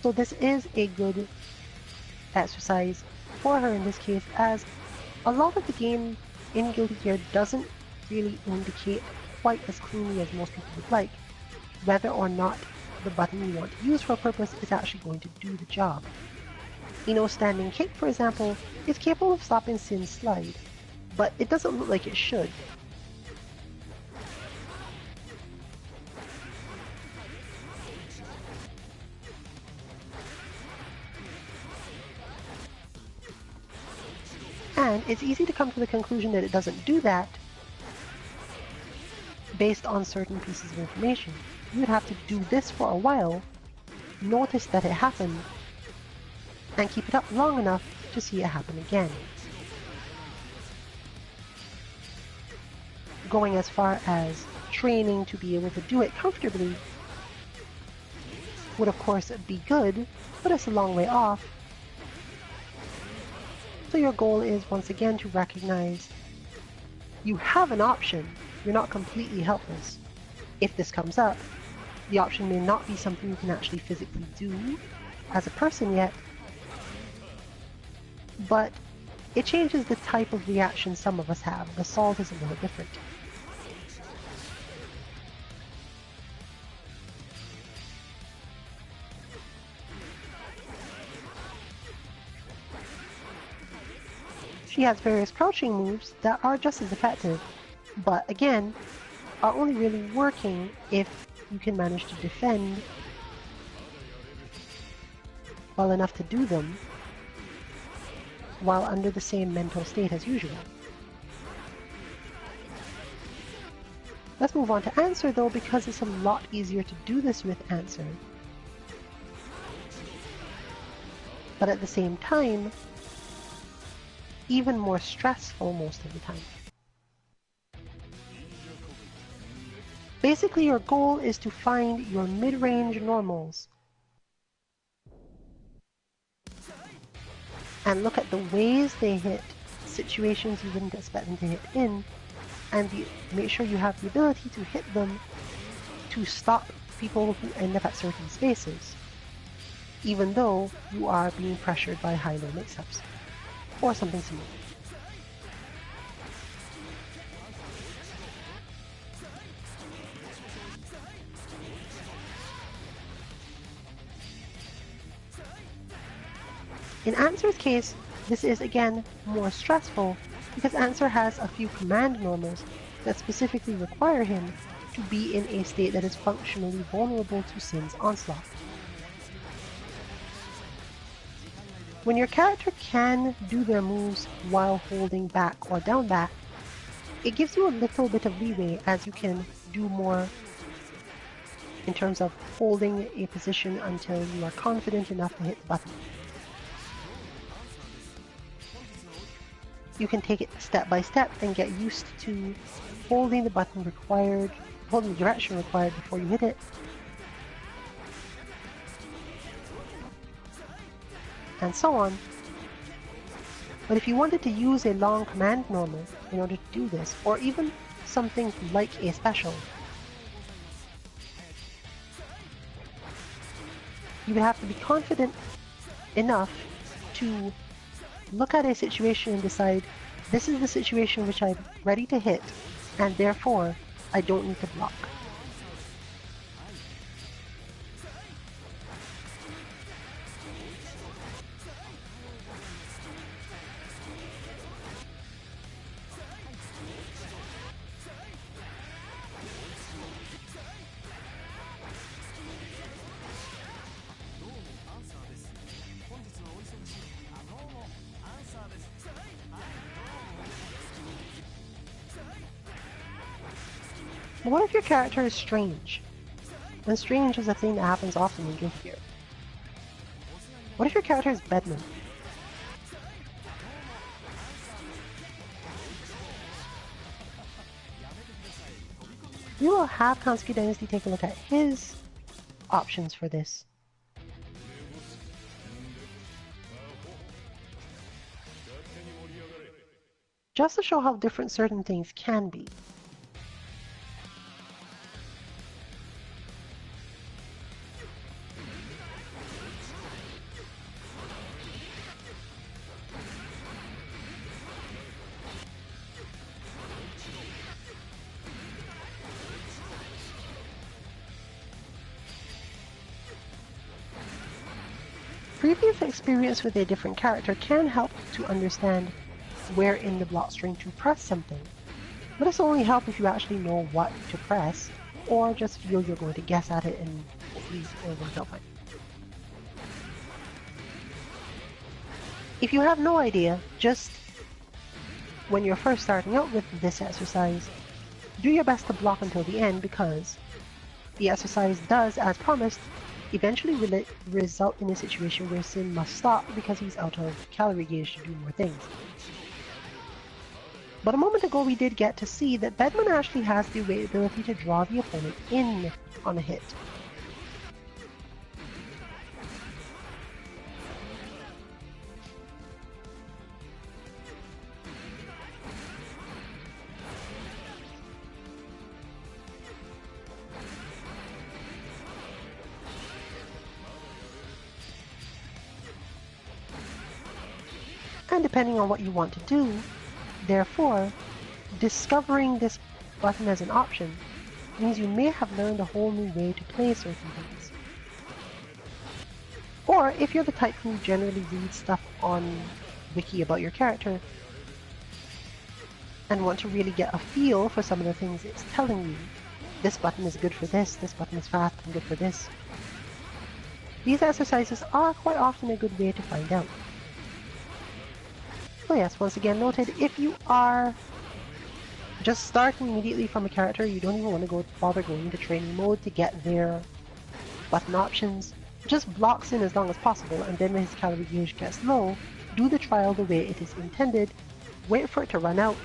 So this is a good exercise for her in this case, as a lot of the game in Guilty Gear doesn't really indicate quite as cleanly as most people would like whether or not the button you want to use for a purpose is actually going to do the job. Ino's standing kick, for example, is capable of stopping Sin's slide, but it doesn't look like it should. And it's easy to come to the conclusion that it doesn't do that based on certain pieces of information. You would have to do this for a while, notice that it happened, and keep it up long enough to see it happen again. Going as far as training to be able to do it comfortably would of course be good, but it's a long way off. So your goal is once again to recognize you have an option. You're not completely helpless. If this comes up, the option may not be something you can actually physically do as a person yet, but it changes the type of reaction some of us have. The salt is a little different. She has various crouching moves that are just as effective, but again, are only really working if you can manage to defend well enough to do them while under the same mental state as usual. Let's move on to answer though, because it's a lot easier to do this with answer. But at the same time, even more stressful most of the time. Basically, your goal is to find your mid-range normals and look at the ways they hit situations you wouldn't expect them to hit in, and make sure you have the ability to hit them to stop people who end up at certain spaces, even though you are being pressured by high-low mix-ups or something similar. In Answer's case, this is again more stressful because Answer has a few command normals that specifically require him to be in a state that is functionally vulnerable to Sin's onslaught. When your character can do their moves while holding back or down back, it gives you a little bit of leeway as you can do more in terms of holding a position until you are confident enough to hit the button. You can take it step by step and get used to holding the button required, holding the direction required before you hit it. And so on. But if you wanted to use a long command normal in order to do this, or even something like a special, you would have to be confident enough to look at a situation and decide, this is the situation which I'm ready to hit, and therefore I don't need to block. But what if your character is strange? And strange is a thing that happens often in Guilty Gear. What if your character is Bedman? We will have Kansuki Dynasty take a look at his options for this. Just to show how different certain things can be. Previous experience with a different character can help to understand where in the block string to press something, but this will only help if you actually know what to press, or just feel you're going to guess at it and hopefully it'll work out fine. If you have no idea, just when you're first starting out with this exercise, do your best to block until the end, because the exercise does, as promised, eventually result in a situation where Sin must stop because he's out of calorie gauge to do more things. But a moment ago we did get to see that Bedman actually has the ability to draw the opponent in on a hit. And depending on what you want to do, therefore, discovering this button as an option means you may have learned a whole new way to play certain things. Or if you're the type who generally reads stuff on Wiki about your character and want to really get a feel for some of the things it's telling you, this button is good for this button is fast and good for this. These exercises are quite often a good way to find out. So yes, once again noted, if you are just starting immediately from a character, you don't even want to bother going into training mode to get their button options, just block Sin as long as possible, and then when his calorie gauge gets low, do the trial the way it is intended, wait for it to run out,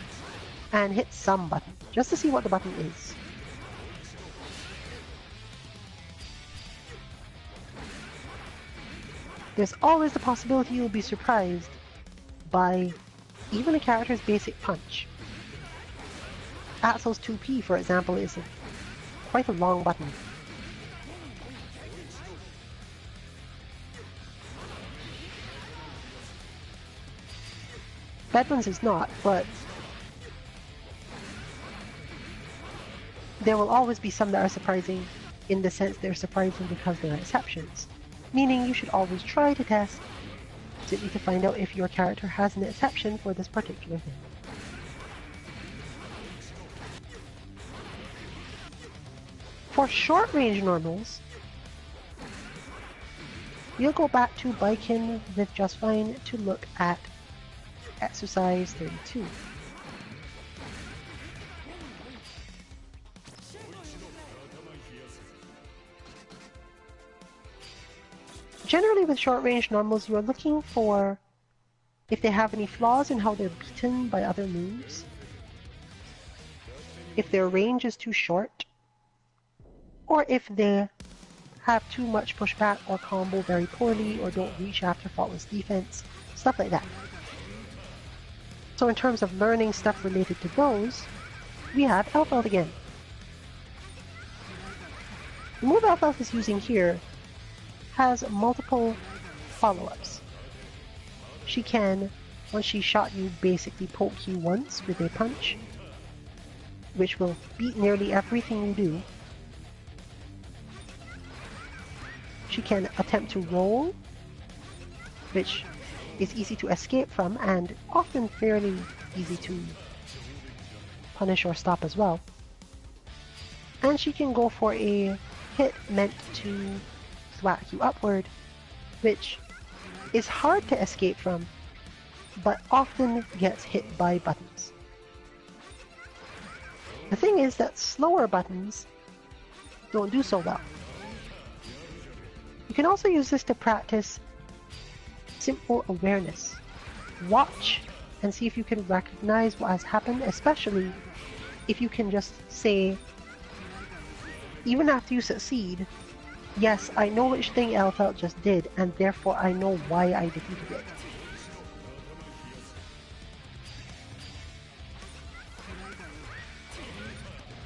and hit some button, just to see what the button is. There's always the possibility you'll be surprised by even a character's basic punch. Axel's 2P, for example, is quite a long button. Bedman's is not, but there will always be some that are surprising in the sense they're surprising because they're exceptions. Meaning you should always try to test simply to find out if your character has an exception for this particular thing. For short-range normals, we'll go back to Baiken with Just Fine to look at exercise 32. Generally with short-range normals, you are looking for if they have any flaws in how they're beaten by other moves, if their range is too short, or if they have too much pushback or combo very poorly or don't reach after faultless defense, stuff like that. So in terms of learning stuff related to those, we have Elfeld again. The move Elfeld is using here has multiple follow-ups. She can, once she shot you, basically poke you once with a punch, which will beat nearly everything you do. She can attempt to roll, which is easy to escape from and often fairly easy to punish or stop as well. And she can go for a hit meant to thwack you upward, which is hard to escape from, but often gets hit by buttons. The thing is that slower buttons don't do so well. You can also use this to practice simple awareness. Watch and see if you can recognize what has happened, especially if you can just say, even after you succeed, yes, I know which thing Elfeld just did, and therefore I know why I defeated it.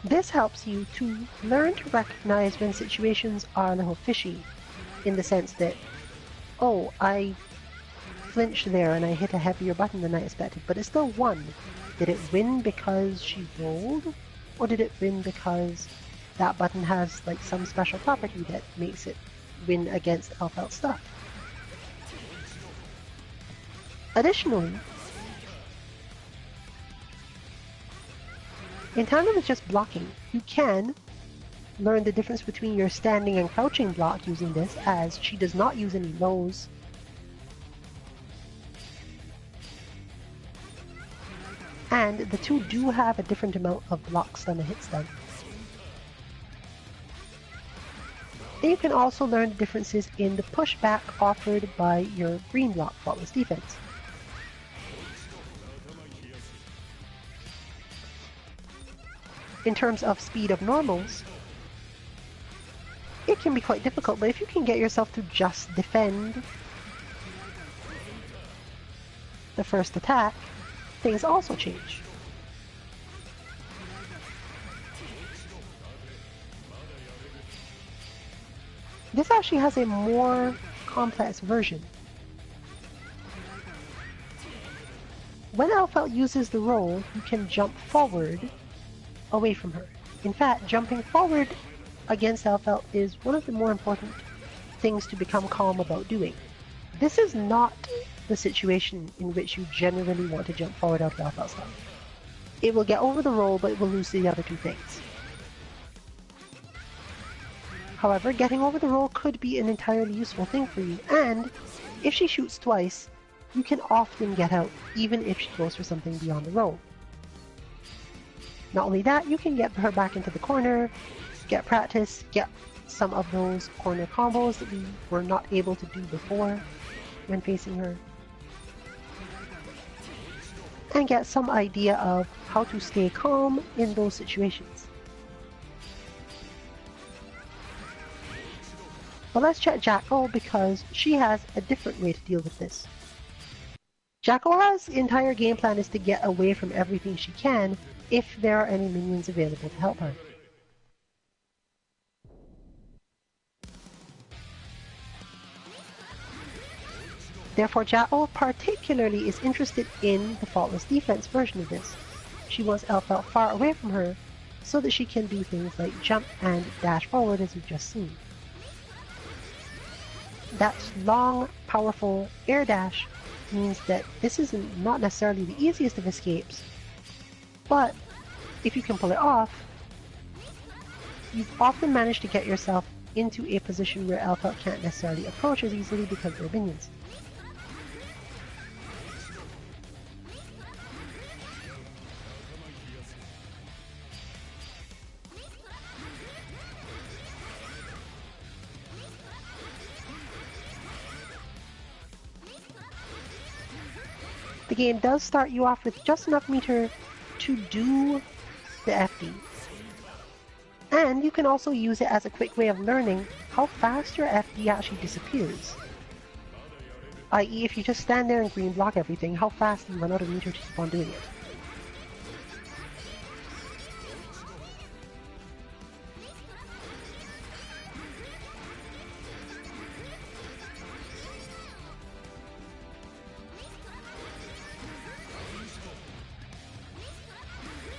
This helps you to learn to recognize when situations are a little fishy, in the sense that, oh, I flinched there and I hit a heavier button than I expected, but it still won. Did it win because she rolled? Or did it win because that button has like some special property that makes it win against Elfeld stuff? Additionally, in tandem with just blocking, you can learn the difference between your standing and crouching block using this, as she does not use any lows. And the two do have a different amount of blocks than a hit stun. And you can also learn the differences in the pushback offered by your green block faultless defense. In terms of speed of normals, it can be quite difficult, but if you can get yourself to just defend the first attack, things also change. This actually has a more complex version. When Elphelt uses the roll, you can jump forward away from her. In fact, jumping forward against Elphelt is one of the more important things to become calm about doing. This is not the situation in which you generally want to jump forward out of Elphelt's stuff. It will get over the roll, but it will lose the other two things. However, getting over the roll could be an entirely useful thing for you, and if she shoots twice, you can often get out, even if she goes for something beyond the roll. Not only that, you can get her back into the corner, get practice, get some of those corner combos that we were not able to do before when facing her, and get some idea of how to stay calm in those situations. But let's check Jackal, because she has a different way to deal with this. Jackal's entire game plan is to get away from everything she can if there are any minions available to help her. Therefore, Jackal particularly is interested in the faultless defense version of this. She wants Elphelt far away from her so that she can do things like jump and dash forward, as we've just seen. That long, powerful air dash means that this is not necessarily the easiest of escapes, but if you can pull it off, you've often managed to get yourself into a position where Elphelt can't necessarily approach as easily because they're minions. The game does start you off with just enough meter to do the FD. And you can also use it as a quick way of learning how fast your FD actually disappears. I.e., if you just stand there and green block everything, how fast do you run out of meter to keep on doing it?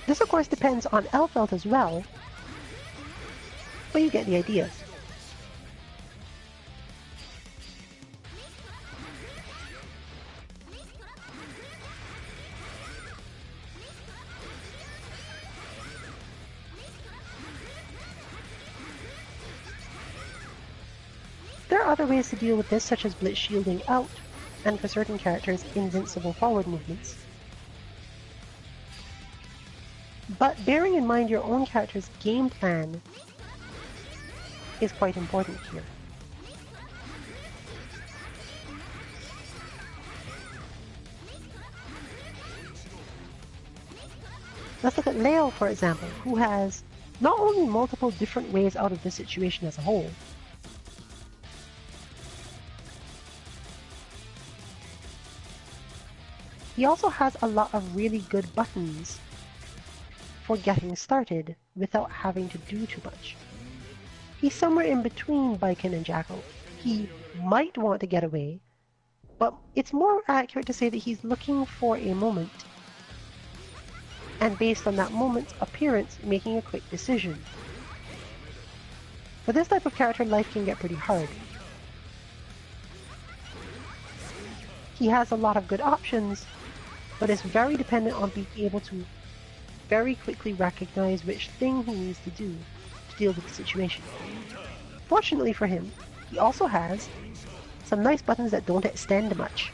This of course depends on Elphelt as well, but you get the idea. There are other ways to deal with this, such as blitz shielding out, and for certain characters, invincible forward movements. But bearing in mind your own character's game plan is quite important here. Let's look at Leo, for example, who has not only multiple different ways out of this situation as a whole, he also has a lot of really good buttons for getting started without having to do too much. He's somewhere in between Baiken and Jackal. He might want to get away, but it's more accurate to say that he's looking for a moment, and based on that moment's appearance, making a quick decision. For this type of character, life can get pretty hard. He has a lot of good options, but is very dependent on being able to very quickly recognize which thing he needs to do to deal with the situation. Fortunately for him, he also has some nice buttons that don't extend much.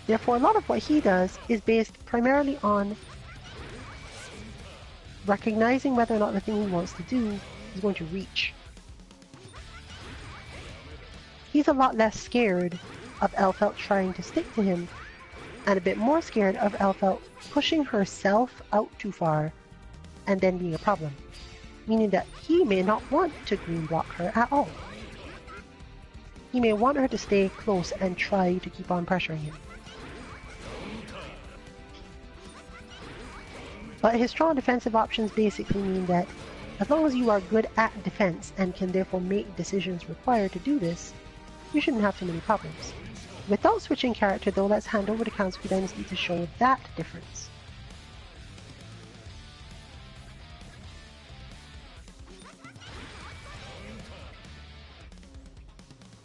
Therefore, a lot of what he does is based primarily on recognizing whether or not the thing he wants to do is going to reach. He's a lot less scared of Elphelt trying to stick to him, and a bit more scared of Elphelt pushing herself out too far and then being a problem, meaning that he may not want to green block her at all. He may want her to stay close and try to keep on pressuring him. But his strong defensive options basically mean that as long as you are good at defense and can therefore make decisions required to do this, you shouldn't have too many problems. Without switching character though, let's hand over to Kansuki Dynasty to show that difference.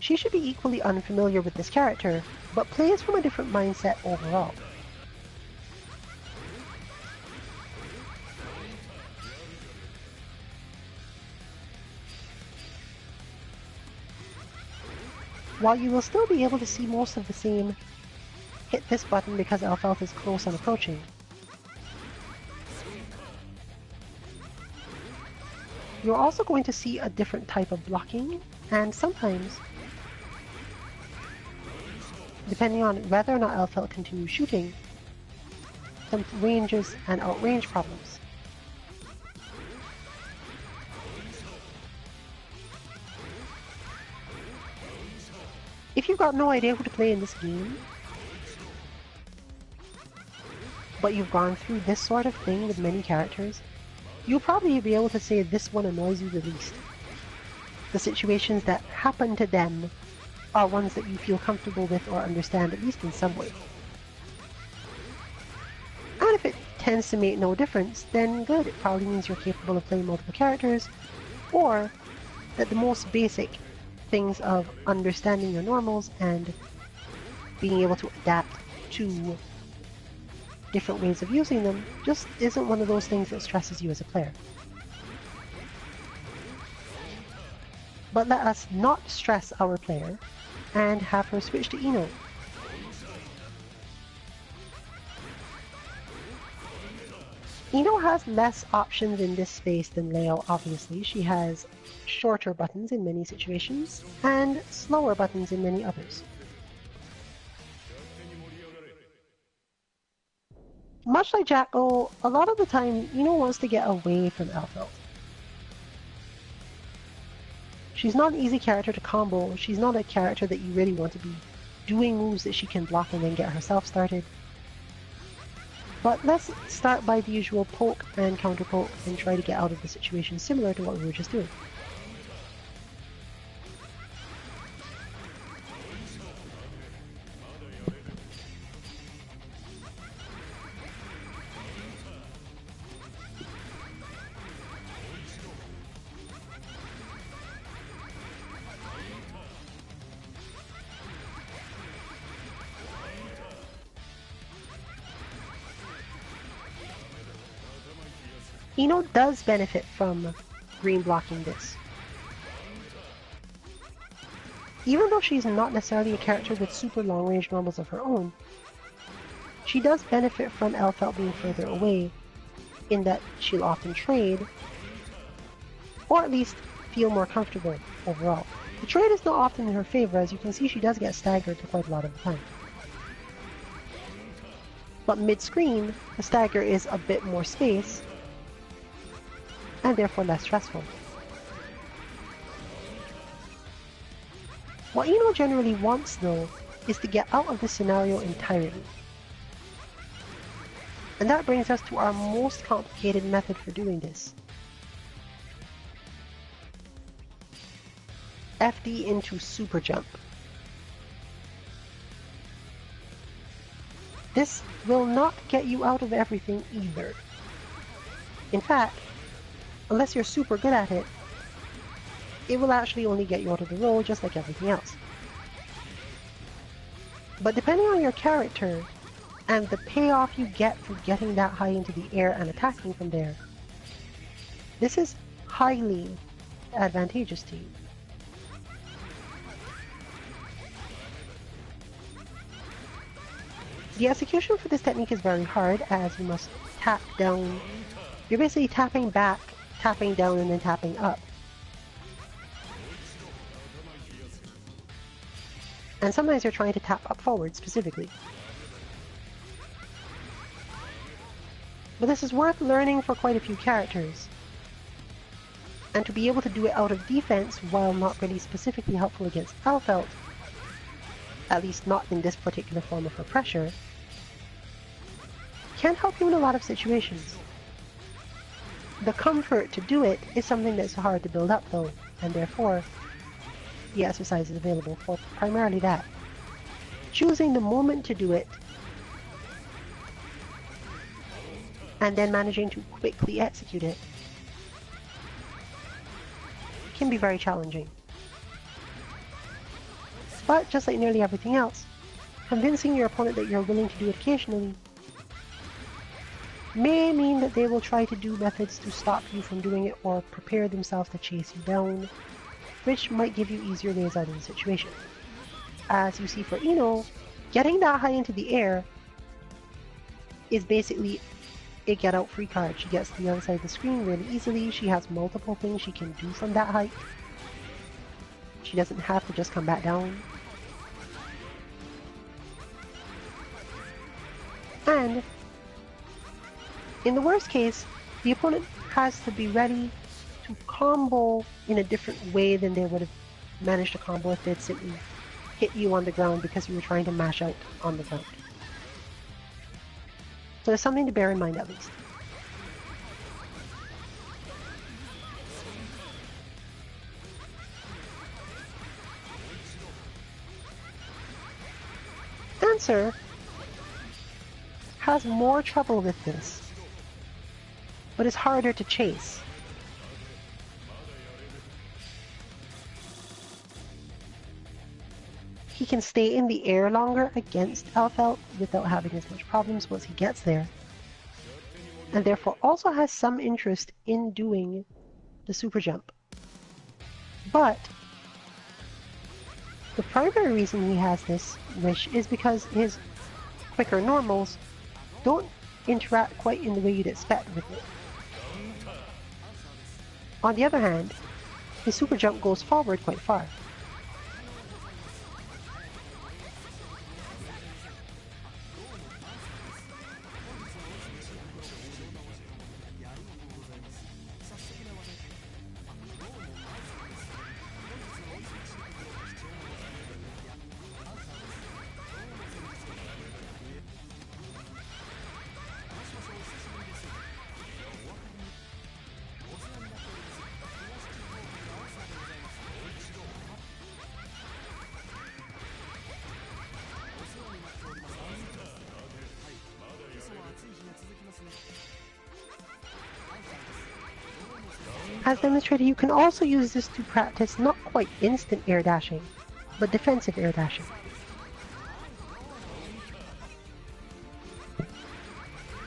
She should be equally unfamiliar with this character, but plays from a different mindset overall. While you will still be able to see most of the same hit this button because Elphelt is close and approaching, you're also going to see a different type of blocking, and sometimes, depending on whether or not Elphelt continues shooting, some ranges and outrange problems. If you've got no idea who to play in this game, but you've gone through this sort of thing with many characters, you'll probably be able to say this one annoys you the least. The situations that happen to them are ones that you feel comfortable with or understand, at least in some way. And if it tends to make no difference, then good, it probably means you're capable of playing multiple characters, or that the most basic things of understanding your normals and being able to adapt to different ways of using them just isn't one of those things that stresses you as a player. But let us not stress our player and have her switch to Ino. Ino has less options in this space than Leo, obviously. She has shorter buttons in many situations, and slower buttons in many others. Much like Jackal, a lot of the time, Ino wants to get away from Elphelt. She's not an easy character to combo. She's not a character that you really want to be doing moves that she can block and then get herself started. But let's start by the usual poke and counter poke and try to get out of the situation similar to what we were just doing. Ino does benefit from green blocking this. Even though she's not necessarily a character with super long range normals of her own, she does benefit from Elphelt being further away, in that she'll often trade, or at least feel more comfortable overall. The trade is not often in her favor, as you can see she does get staggered quite a lot of the time. But mid-screen, the stagger is a bit more space, and therefore less stressful. What Ino generally wants, though, is to get out of this scenario entirely. And that brings us to our most complicated method for doing this. FD into super jump. This will not get you out of everything either. In fact, unless you're super good at it, it will actually only get you out of the roll just like everything else. But depending on your character and the payoff you get for getting that high into the air and attacking from there, this is highly advantageous to you. The execution for this technique is very hard, as you must tap down. You're basically tapping back, tapping down, and then tapping up. And sometimes you're trying to tap up forward specifically. But this is worth learning for quite a few characters. And to be able to do it out of defense while not really specifically helpful against Alfeld, at least not in this particular form of her pressure, can help you in a lot of situations. The comfort to do it is something that's hard to build up though, and therefore the exercise is available for primarily that. Choosing the moment to do it and then managing to quickly execute it can be very challenging. But just like nearly everything else, convincing your opponent that you're willing to do it occasionally may mean that they will try to do methods to stop you from doing it or prepare themselves to chase you down, which might give you easier ways out of the situation. As you see for Ino, getting that high into the air is basically a get out free card. She gets to the other side of the screen really easily. She has multiple things she can do from that height. She doesn't have to just come back down. And in the worst case, the opponent has to be ready to combo in a different way than they would have managed to combo if they'd simply hit you on the ground because you were trying to mash out on the ground. So there's something to bear in mind at least. Dancer has more trouble with this, but is harder to chase. He can stay in the air longer against Alfeld without having as much problems once he gets there, and therefore also has some interest in doing the super jump. But the primary reason he has this wish is because his quicker normals don't interact quite in the way you'd expect with it. On the other hand, his super jump goes forward quite far. As demonstrated, you can also use this to practice not quite instant air dashing, but defensive air dashing.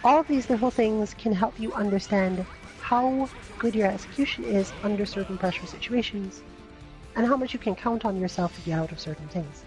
All of these little things can help you understand how good your execution is under certain pressure situations, and how much you can count on yourself to get out of certain things.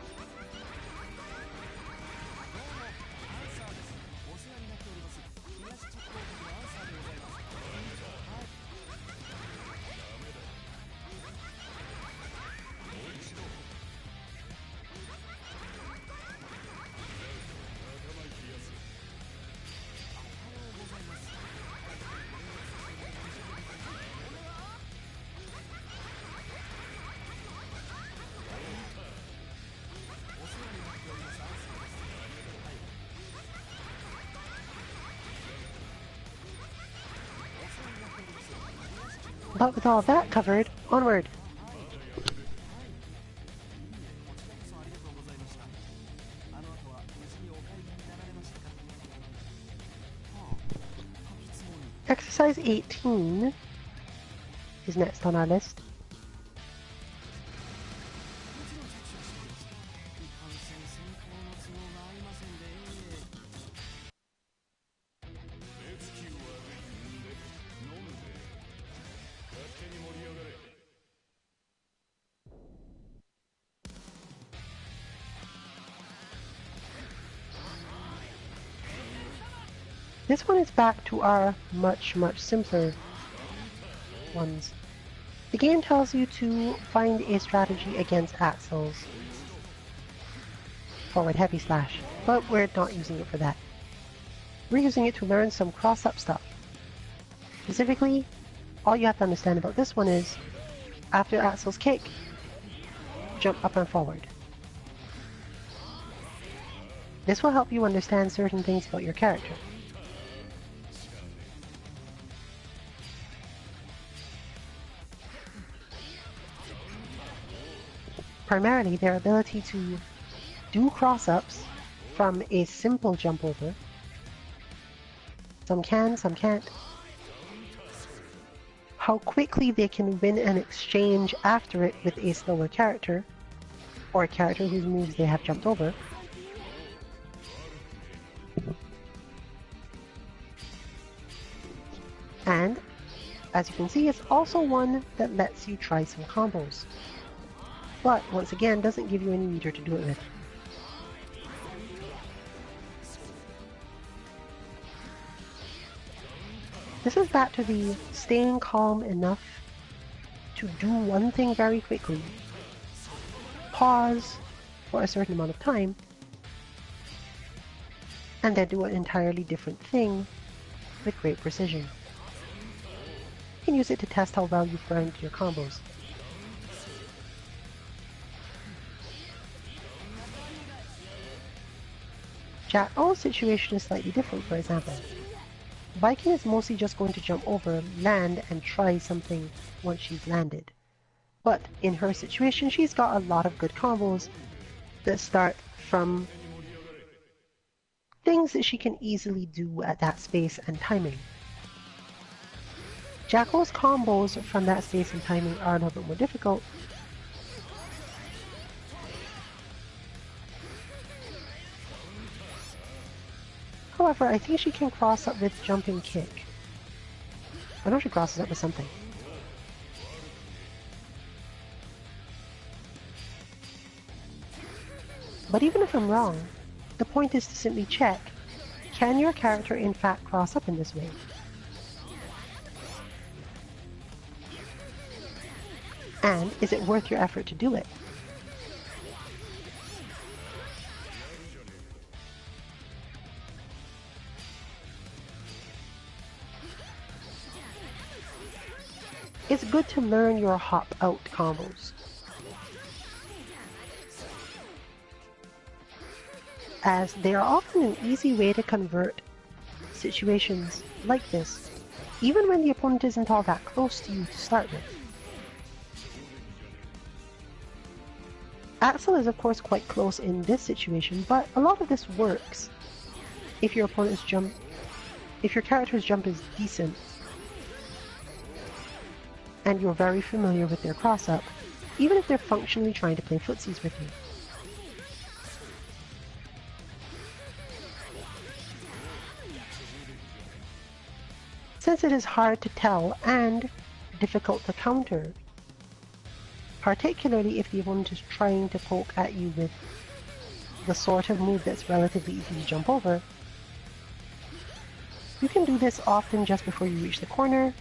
But with all that covered, onward! Exercise 18 is next on our list. This one is back to our much simpler ones. The game tells you to find a strategy against Axel's forward heavy slash, but we're not using it for that. We're using it to learn some cross-up stuff. Specifically, all you have to understand about this one is, after Axel's kick, jump up and forward. This will help you understand certain things about your character. Primarily, their ability to do cross-ups from a simple jump over. Some can, some can't. How quickly they can win an exchange after it with a slower character, or a character whose moves they have jumped over. And, as you can see, it's also one that lets you try some combos. But, once again, doesn't give you any meter to do it with. This is back to the staying calm enough to do one thing very quickly, pause for a certain amount of time, and then do an entirely different thing with great precision. You can use it to test how well you've learned your combos. Jack O's situation is slightly different, for example. Viking is mostly just going to jump over, land, and try something once she's landed. But in her situation, she's got a lot of good combos that start from things that she can easily do at that space and timing. Jacko's combos from that space and timing are a little bit more difficult. However, I think she can cross up with jumping kick. I know she crosses up with something. But even if I'm wrong, the point is to simply check, can your character in fact cross up in this way? And is it worth your effort to do it? It's good to learn your hop out combos, as they are often an easy way to convert situations like this, even when the opponent isn't all that close to you to start with. Axel is of course quite close in this situation, but a lot of this works if your opponent's jump, if your character's jump is decent, and you're very familiar with their cross-up, even if they're functionally trying to play footsies with you. Since it is hard to tell and difficult to counter, particularly if the opponent is trying to poke at you with the sort of move that's relatively easy to jump over, you can do this often just before you reach the corner,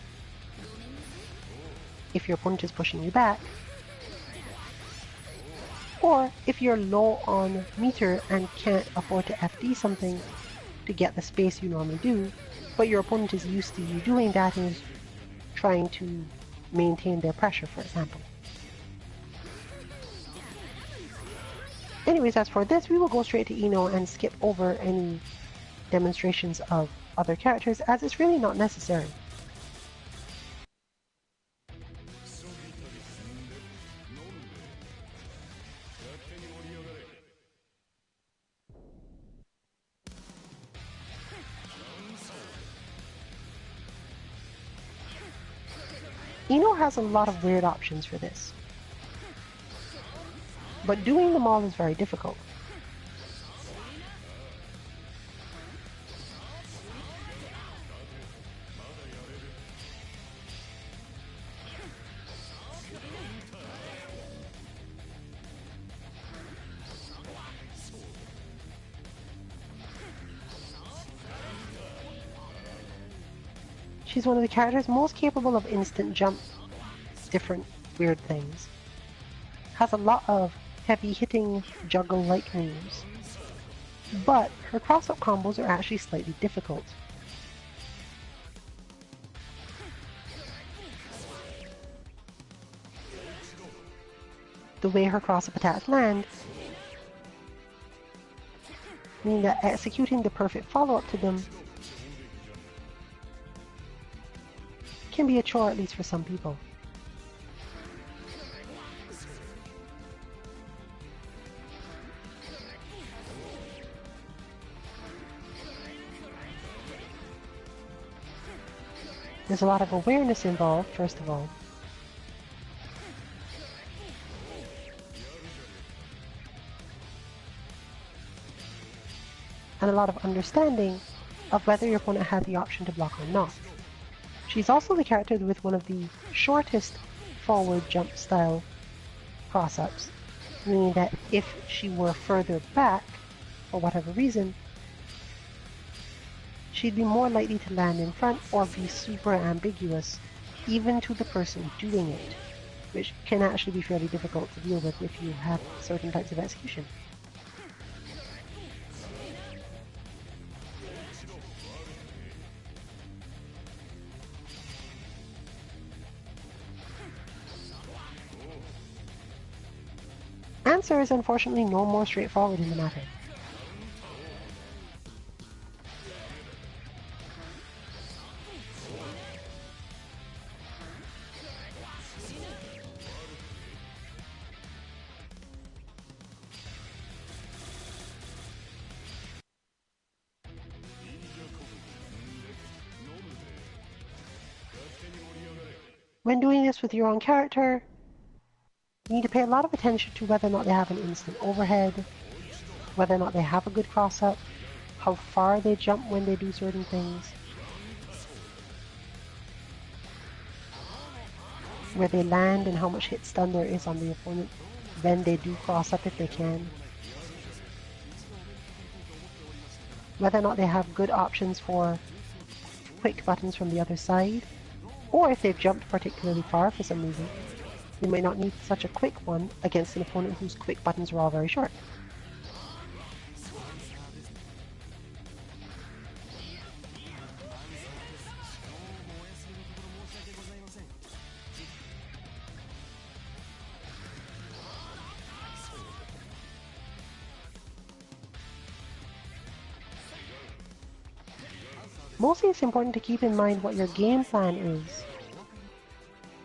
if your opponent is pushing you back, or if you're low on meter and can't afford to FD something to get the space you normally do, but your opponent is used to you doing that and is trying to maintain their pressure, for example. Anyways, as for this, we will go straight to Ino and skip over any demonstrations of other characters, as it's really not necessary. Ino has a lot of weird options for this, but doing them all is very difficult. She's one of the characters most capable of instant jump, different weird things. Has a lot of heavy hitting juggle-like moves, but her cross-up combos are actually slightly difficult. The way her cross-up attacks land mean that executing the perfect follow-up to them can be a chore, at least for some people. There's a lot of awareness involved, first of all. And a lot of understanding of whether your opponent had the option to block or not. She's also the character with one of the shortest forward jump style cross-ups, meaning that if she were further back, for whatever reason, she'd be more likely to land in front or be super ambiguous, even to the person doing it, which can actually be fairly difficult to deal with if you have certain types of execution. Answer is unfortunately no more straightforward in the matter. When doing this with your own character, you need to pay a lot of attention to whether or not they have an instant overhead, whether or not they have a good cross-up, how far they jump when they do certain things, where they land and how much hit stun there is on the opponent when they do cross-up if they can, whether or not they have good options for quick buttons from the other side, or if they've jumped particularly far for some reason. You may not need such a quick one against an opponent whose quick buttons are all very short. Mostly it's important to keep in mind what your game plan is,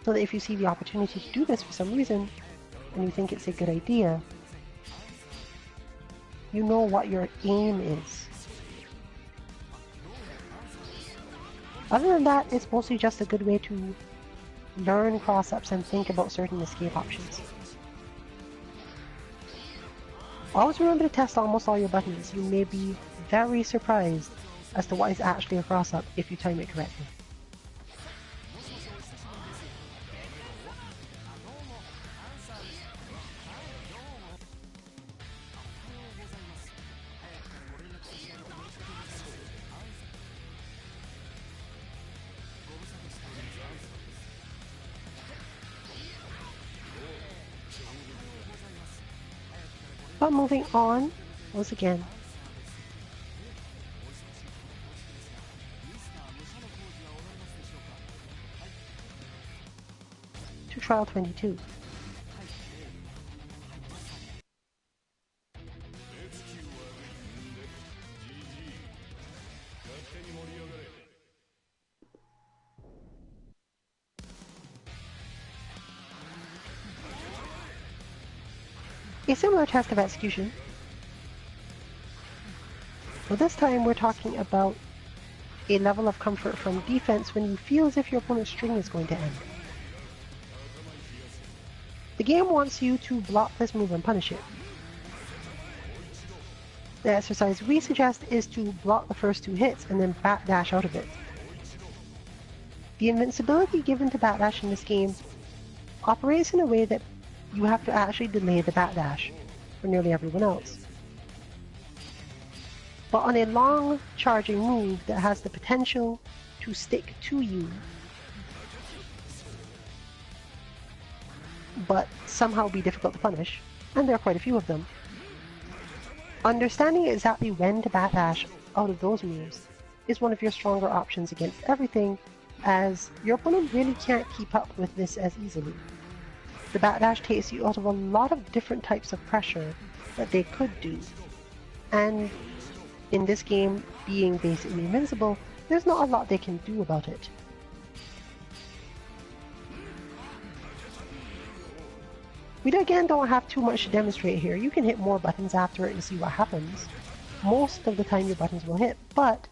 so that if you see the opportunity to do this for some reason, and you think it's a good idea, you know what your aim is. Other than that, it's mostly just a good way to learn cross-ups and think about certain escape options. Always remember to test almost all your buttons. You may be very surprised as to what is actually a cross-up if you time it correctly. But moving on, once again, to Trial 22. A similar test of execution, but this time we're talking about a level of comfort from defense when you feel as if your opponent's string is going to end. The game wants you to block this move and punish it. The exercise we suggest is to block the first two hits and then backdash out of it. The invincibility given to backdash in this game operates in a way that you have to actually delay the backdash for nearly everyone else. But on a long charging move that has the potential to stick to you, but somehow be difficult to punish, and there are quite a few of them. Understanding exactly when to backdash out of those moves is one of your stronger options against everything, as your opponent really can't keep up with this as easily. The backdash takes you out of a lot of different types of pressure that they could do, and in this game, being basically invincible, there's not a lot they can do about it. We again don't have too much to demonstrate here. You can hit more buttons after it and see what happens. Most of the time your buttons will hit, but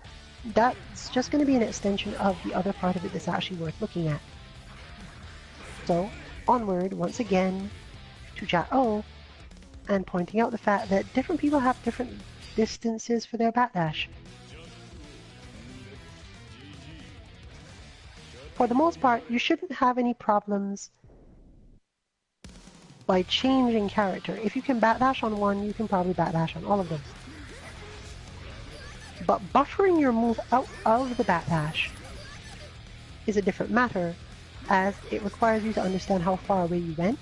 that's just going to be an extension of the other part of it that's actually worth looking at. So, onward once again to chat O, and pointing out the fact that different people have different distances for their backdash. For the most part, you shouldn't have any problems by changing character. If you can backdash on one, you can probably backdash on all of them. But buffering your move out of the backdash is a different matter, as it requires you to understand how far away you went,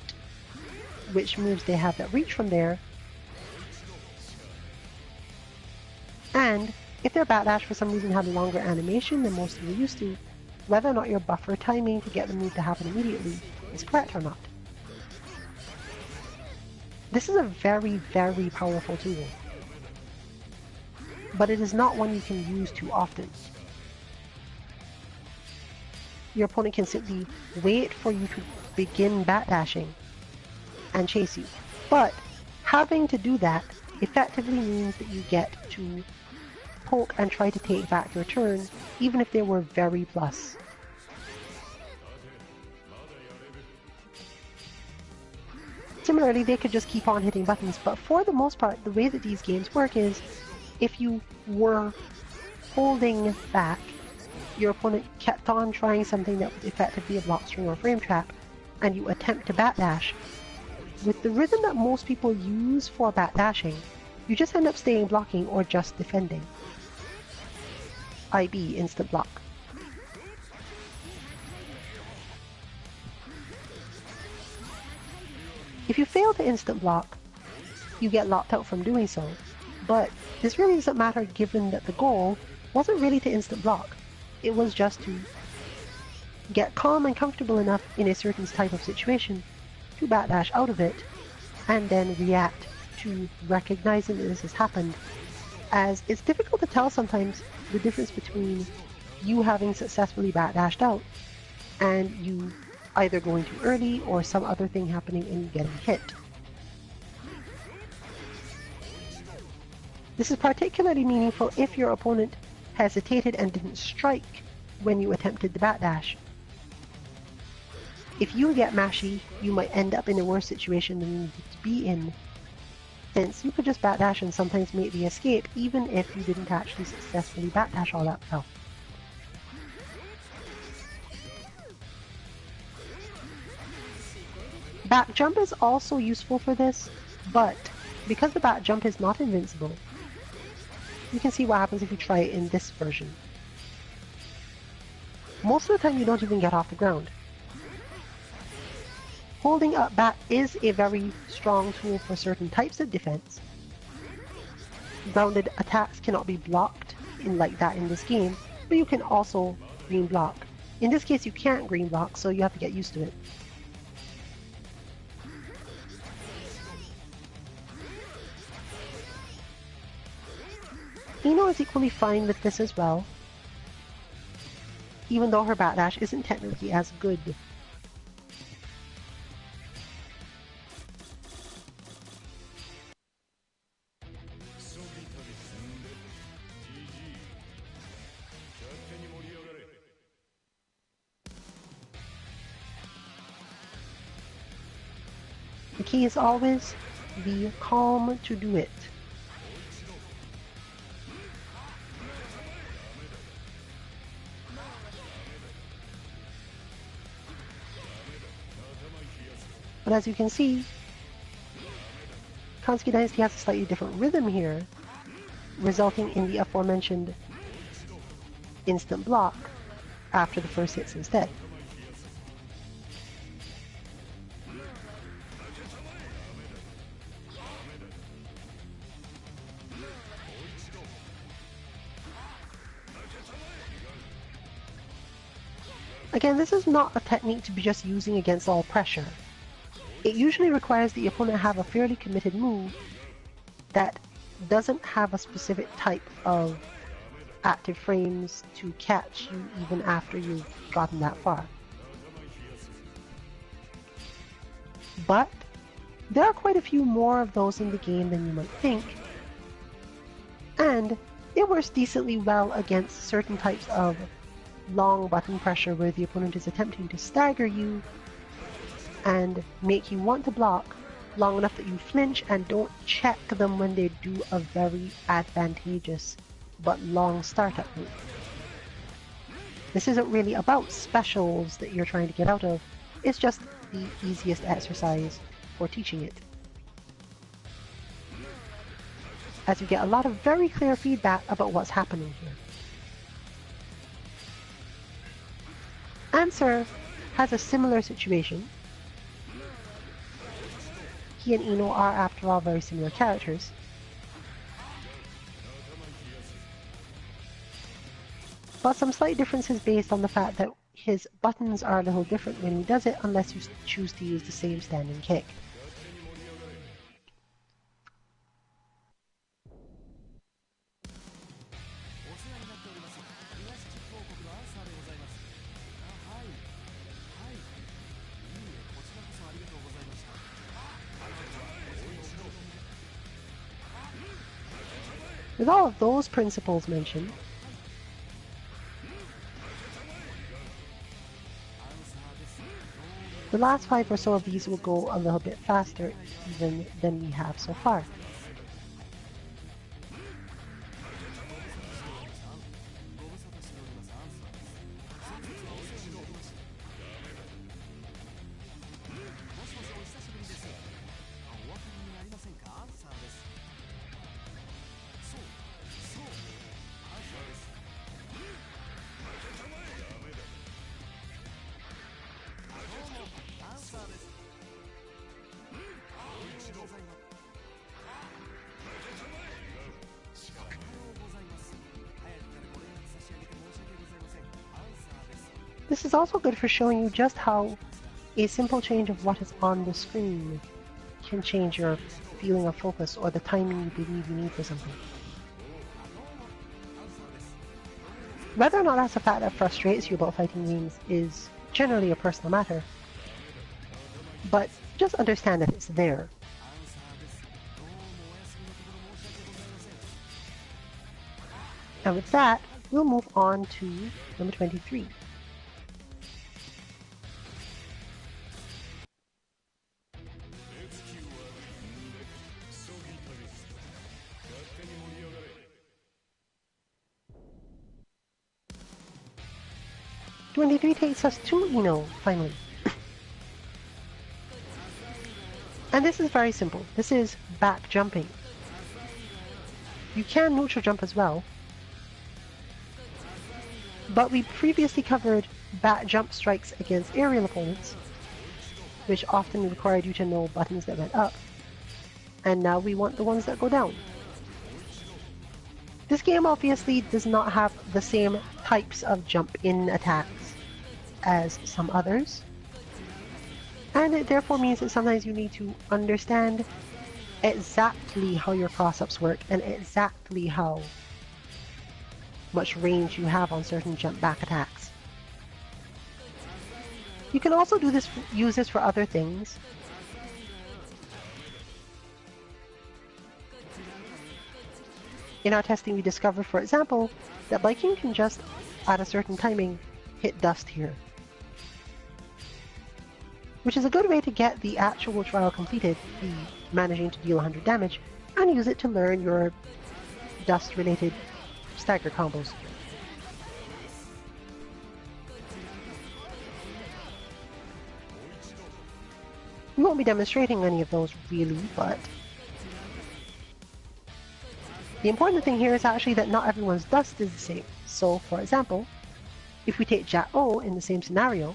which moves they have that reach from there, and if their backdash for some reason had a longer animation than most of you used to, whether or not your buffer timing to get the move to happen immediately is correct or not. This is a very, very powerful tool, but it is not one you can use too often. Your opponent can simply wait for you to begin backdashing and chase you, but having to do that effectively means that you get to poke and try to take back your turn, even if they were very plus. Similarly, they could just keep on hitting buttons, but for the most part, the way that these games work is, if you were holding back, your opponent kept on trying something that was effectively a block string or frame trap, and you attempt to backdash. With the rhythm that most people use for backdashing, you just end up staying blocking or just defending. IB, instant block. If you fail to instant block, you get locked out from doing so, but this really doesn't matter given that the goal wasn't really to instant block. It was just to get calm and comfortable enough in a certain type of situation to backdash out of it, and then react to recognizing that this has happened, as it's difficult to tell sometimes the difference between you having successfully backdashed out and you either going too early or some other thing happening and you getting hit. This is particularly meaningful if your opponent hesitated and didn't strike when you attempted the backdash. If you get mashy, you might end up in a worse situation than you needed to be in. Hence, you could just backdash and sometimes make the escape even if you didn't actually successfully backdash all that well. Back jump is also useful for this, but because the back jump is not invincible, you can see what happens if you try it in this version. Most of the time you don't even get off the ground. Holding up back is a very strong tool for certain types of defense. Grounded attacks cannot be blocked like that in this game, but you can also green block. In this case you can't green block, so you have to get used to it. Ino is equally fine with this as well, even though her backdash isn't technically as good. The key is always be calm to do it. But as you can see, Kansuki Dynasty has a slightly different rhythm here, resulting in the aforementioned instant block, after the first hits instead. Again, this is not a technique to be just using against all pressure. It usually requires the opponent have a fairly committed move that doesn't have a specific type of active frames to catch you even after you've gotten that far. But there are quite a few more of those in the game than you might think, and it works decently well against certain types of long button pressure where the opponent is attempting to stagger you and make you want to block long enough that you flinch and don't check them when they do a very advantageous but long startup move. This isn't really about specials that you're trying to get out of, it's just the easiest exercise for teaching it. As you get a lot of very clear feedback about what's happening here. Answer has a similar situation. He and Ino are, after all, very similar characters. But some slight differences based on the fact that his buttons are a little different when he does it, unless you choose to use the same standing kick. With all of those principles mentioned, the last 5 or so of these will go a little bit faster even than we have so far. This is also good for showing you just how a simple change of what is on the screen can change your feeling of focus or the timing you believe you need for something. Whether or not that's a fact that frustrates you about fighting games is generally a personal matter, but just understand that it's there. And with that, we'll move on to number 23. Takes us to Ino, finally. And this is very simple. This is back jumping. You can neutral jump as well, but we previously covered back jump strikes against aerial opponents, which often required you to know buttons that went up, and now we want the ones that go down. This game obviously does not have the same types of jump-in attacks as some others, and it therefore means that sometimes you need to understand exactly how your cross-ups work and exactly how much range you have on certain jump back attacks. You can also use this for other things. In our testing we discovered, for example, that biking can just, at a certain timing, hit dust here, which is a good way to get the actual trial completed, the managing to deal 100 damage, and use it to learn your dust-related stagger combos. We won't be demonstrating any of those really, but the important thing here is actually that not everyone's dust is the same. So, for example, If we take Jack-O in the same scenario,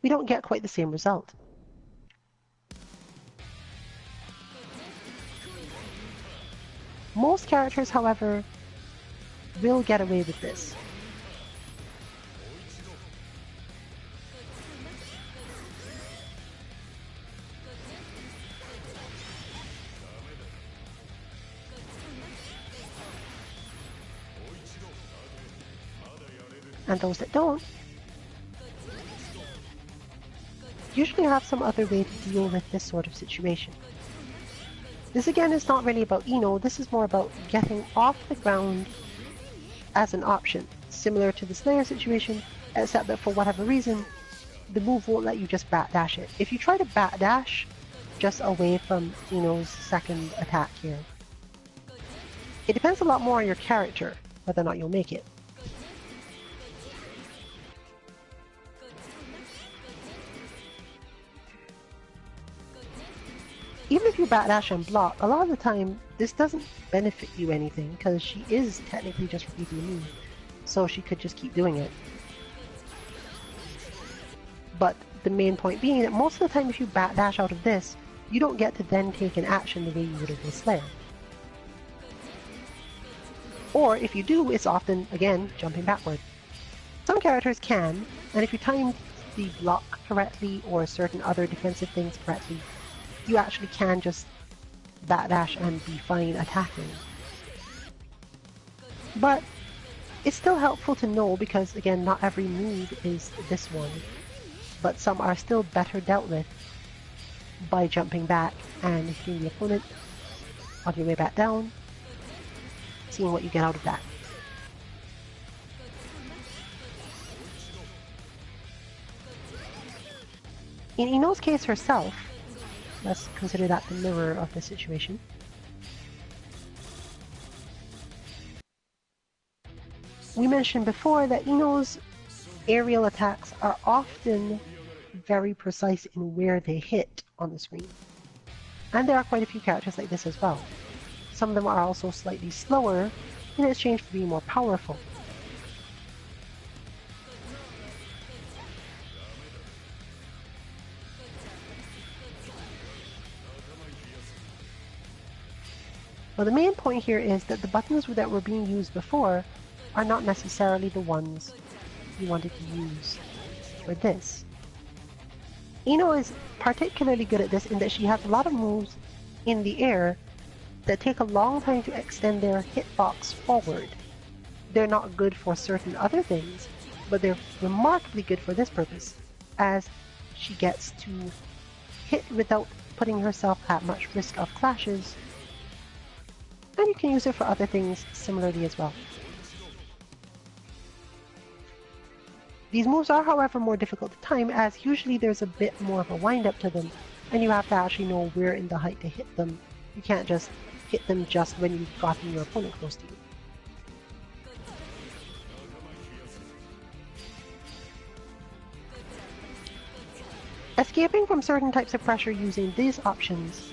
we don't get quite the same result. Most characters, however, will get away with this. And those that don't usually have some other way to deal with this sort of situation. This again is not really about Ino, this is more about getting off the ground as an option, similar to the Slayer situation, except that for whatever reason, the move won't let you just backdash it. If you try to backdash just away from Ino's second attack here, it depends a lot more on your character, whether or not you'll make it. Even if you backdash and block, a lot of the time this doesn't benefit you anything because she is technically just repeating the move, so she could just keep doing it. But the main point being that most of the time if you backdash out of this, you don't get to then take an action the way you would have with Slayer. Or if you do, it's often, again, jumping backward. Some characters can, and if you time the block correctly or certain other defensive things correctly, you actually can just backdash and be fine attacking. But it's still helpful to know because, again, not every move is this one, but some are still better dealt with by jumping back and hitting the opponent on your way back down, seeing what you get out of that. In Ino's case herself, let's consider that the mirror of the situation. We mentioned before that Ino's aerial attacks are often very precise in where they hit on the screen. And there are quite a few characters like this as well. Some of them are also slightly slower in exchange for being more powerful. Well, the main point here is that the buttons that were being used before are not necessarily the ones you wanted to use for this. Ino is particularly good at this in that she has a lot of moves in the air that take a long time to extend their hitbox forward. They're not good for certain other things, but they're remarkably good for this purpose, as she gets to hit without putting herself at much risk of clashes. And you can use it for other things similarly as well. These moves are, however, more difficult to time, as usually there's a bit more of a wind-up to them, and you have to actually know where in the height to hit them. You can't just hit them just when you've gotten your opponent close to you. Escaping from certain types of pressure using these options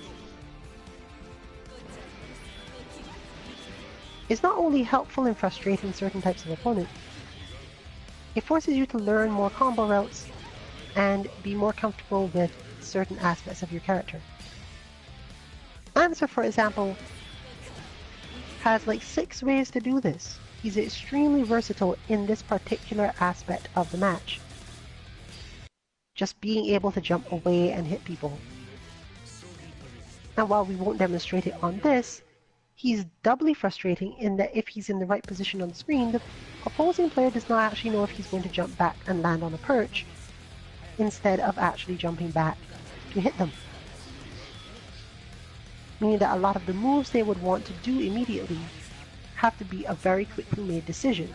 is not only helpful in frustrating certain types of opponent, it forces you to learn more combo routes and be more comfortable with certain aspects of your character. Answer, for example, has like 6 ways to do this. He's extremely versatile in this particular aspect of the match. Just being able to jump away and hit people. And while we won't demonstrate it on this, he's doubly frustrating in that if he's in the right position on the screen, the opposing player does not actually know if he's going to jump back and land on a perch, instead of actually jumping back to hit them. Meaning that a lot of the moves they would want to do immediately have to be a very quickly made decision.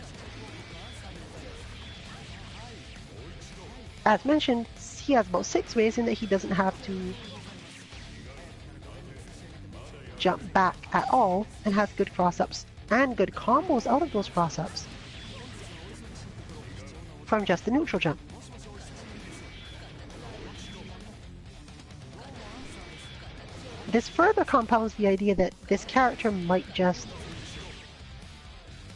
As mentioned, he has about 6 ways in that he doesn't have to jump back at all, and has good cross-ups and good combos out of those cross-ups from just the neutral jump. This further compounds the idea that this character might just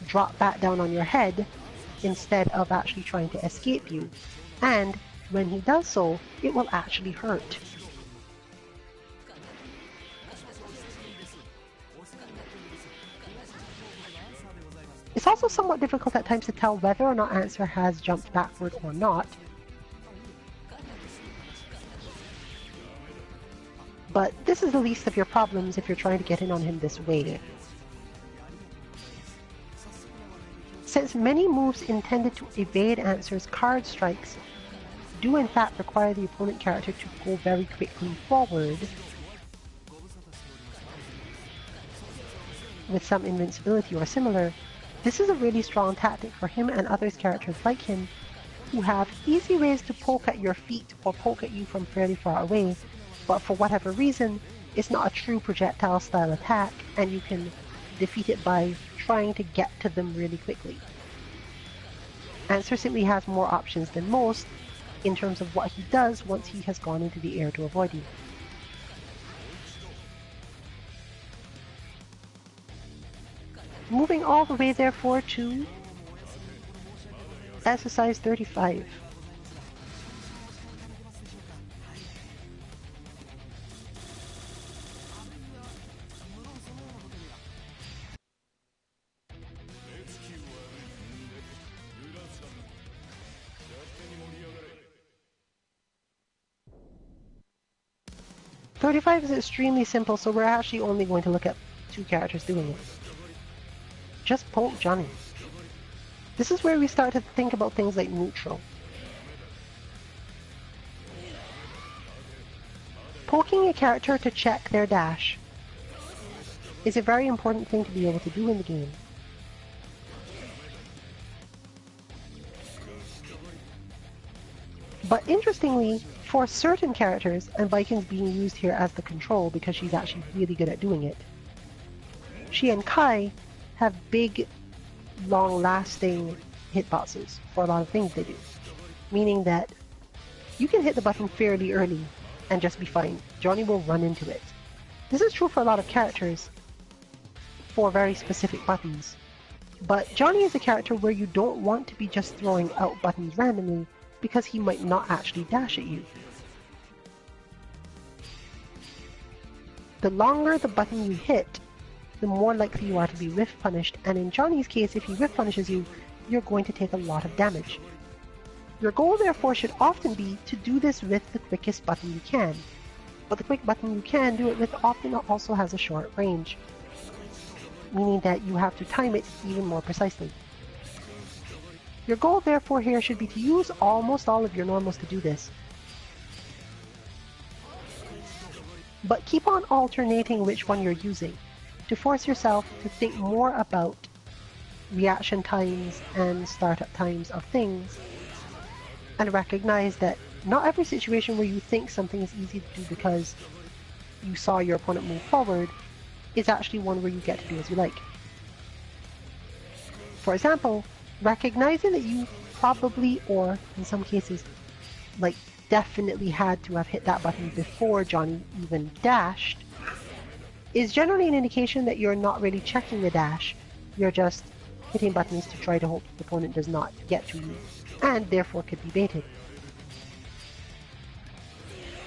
drop back down on your head instead of actually trying to escape you, and when he does so, it will actually hurt. It's also somewhat difficult at times to tell whether or not Answer has jumped backward or not. But this is the least of your problems if you're trying to get in on him this way. Since many moves intended to evade Answer's card strikes do in fact require the opponent character to go very quickly forward, with some invincibility or similar, this is a really strong tactic for him and others characters like him who have easy ways to poke at your feet or poke at you from fairly far away, but for whatever reason, it's not a true projectile style attack and you can defeat it by trying to get to them really quickly. Answer simply has more options than most in terms of what he does once he has gone into the air to avoid you. Moving all the way therefore to exercise 35. Is extremely simple, so we're actually only going to look at two characters doing it. Just poke Johnny. This is where we start to think about things like neutral. Poking a character to check their dash is a very important thing to be able to do in the game. But interestingly, for certain characters, and Viking's being used here as the control because she's actually really good at doing it, she and Kai have big, long-lasting hitboxes for a lot of things they do. Meaning that you can hit the button fairly early and just be fine. Johnny will run into it. This is true for a lot of characters for very specific buttons. But Johnny is a character where you don't want to be just throwing out buttons randomly because he might not actually dash at you. The longer the button you hit, the more likely you are to be whiff punished, and in Johnny's case, if he whiff punishes you, you're going to take a lot of damage. Your goal therefore should often be to do this with the quickest button you can, but the quick button you can do it with often also has a short range, meaning that you have to time it even more precisely. Your goal therefore here should be to use almost all of your normals to do this, but keep on alternating which one you're using, to force yourself to think more about reaction times and startup times of things, and recognize that not every situation where you think something is easy to do because you saw your opponent move forward is actually one where you get to do as you like. For example, recognizing that you probably, or in some cases, like definitely had to have hit that button before Johnny even dashed, is generally an indication that you're not really checking the dash. You're just hitting buttons to try to hope the opponent does not get to you, and therefore could be baited.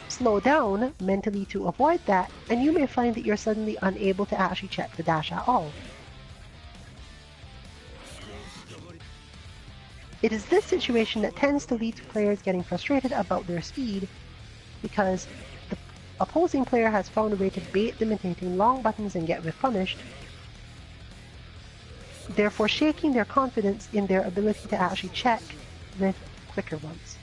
Slow down mentally to avoid that, and you may find that you're suddenly unable to actually check the dash at all. It is this situation that tends to lead to players getting frustrated about their speed, because the opposing player has found a way to bait them into hitting long buttons and get whiff punished, therefore shaking their confidence in their ability to actually check with quicker ones.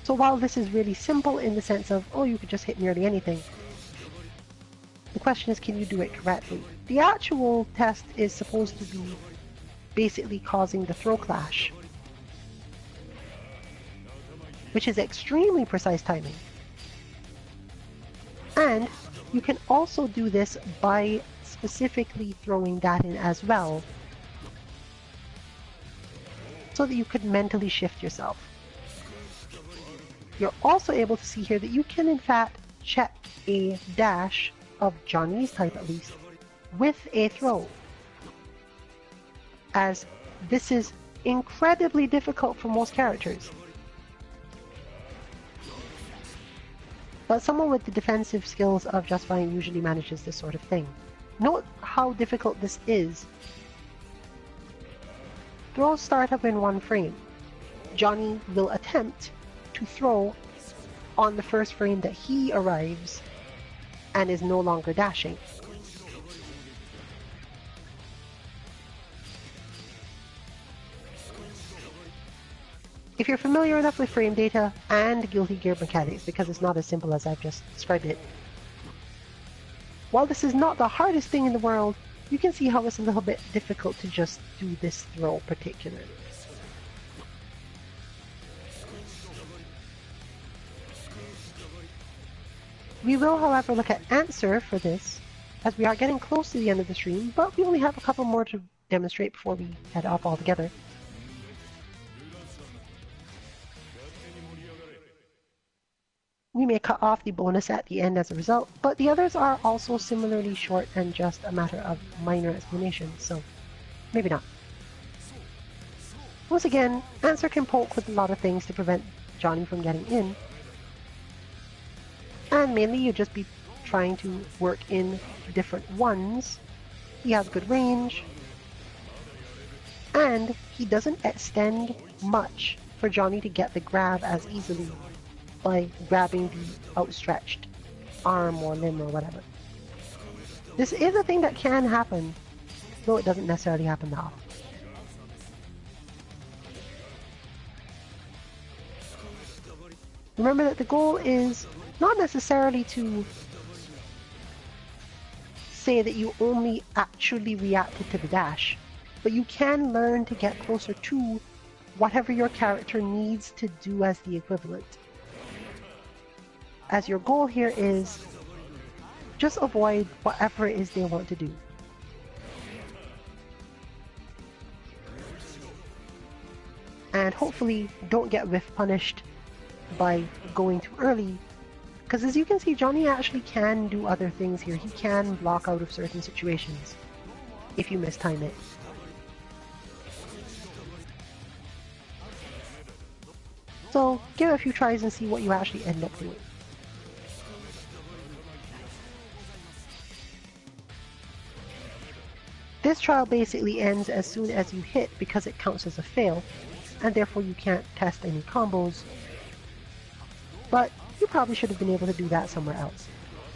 So while this is really simple in the sense of, oh, you could just hit nearly anything, the question is, can you do it correctly? The actual test is supposed to be basically causing the throw clash, which is extremely precise timing. And you can also do this by specifically throwing that in as well, so that you could mentally shift yourself. You're also able to see here that you can in fact check a dash of Johnny's type at least with a throw, as this is incredibly difficult for most characters. But someone with the defensive skills of Just Fine usually manages this sort of thing. Note how difficult this is. Throws start up in 1 frame. Johnny will attempt to throw on the first frame that he arrives and is no longer dashing. If you're familiar enough with frame data and Guilty Gear mechanics, because it's not as simple as I've just described it, while this is not the hardest thing in the world, you can see how it's a little bit difficult to just do this throw particularly. We will, however, look at answer for this, as we are getting close to the end of the stream, but we only have a couple more to demonstrate before we head off altogether. We may cut off the bonus at the end as a result, but the others are also similarly short and just a matter of minor explanation, so maybe not. Once again, answer can poke with a lot of things to prevent Johnny from getting in, and mainly you just be trying to work in different ones. He has good range, and he doesn't extend much for Johnny to get the grab as easily by grabbing the outstretched arm or limb or whatever. This is a thing that can happen, though it doesn't necessarily happen that often. Remember that the goal is not necessarily to say that you only actually reacted to the dash, but you can learn to get closer to whatever your character needs to do as the equivalent. As your goal here is just avoid whatever it is they want to do. And hopefully don't get whiff punished by going too early, because as you can see, Johnny actually can do other things here. He can block out of certain situations if you mistime it. So give it a few tries and see what you actually end up doing. This trial basically ends as soon as you hit because it counts as a fail, and therefore you can't test any combos. But you probably should have been able to do that somewhere else.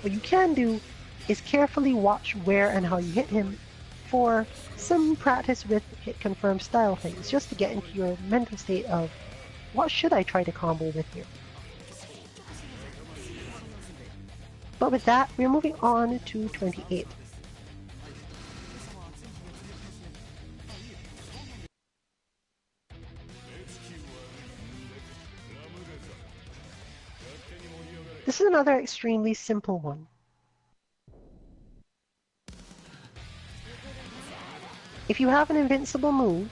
What you can do is carefully watch where and how you hit him for some practice with hit confirm style things, just to get into your mental state of what should I try to combo with here. But with that, we're moving on to 28. This is another extremely simple one. If you have an invincible move,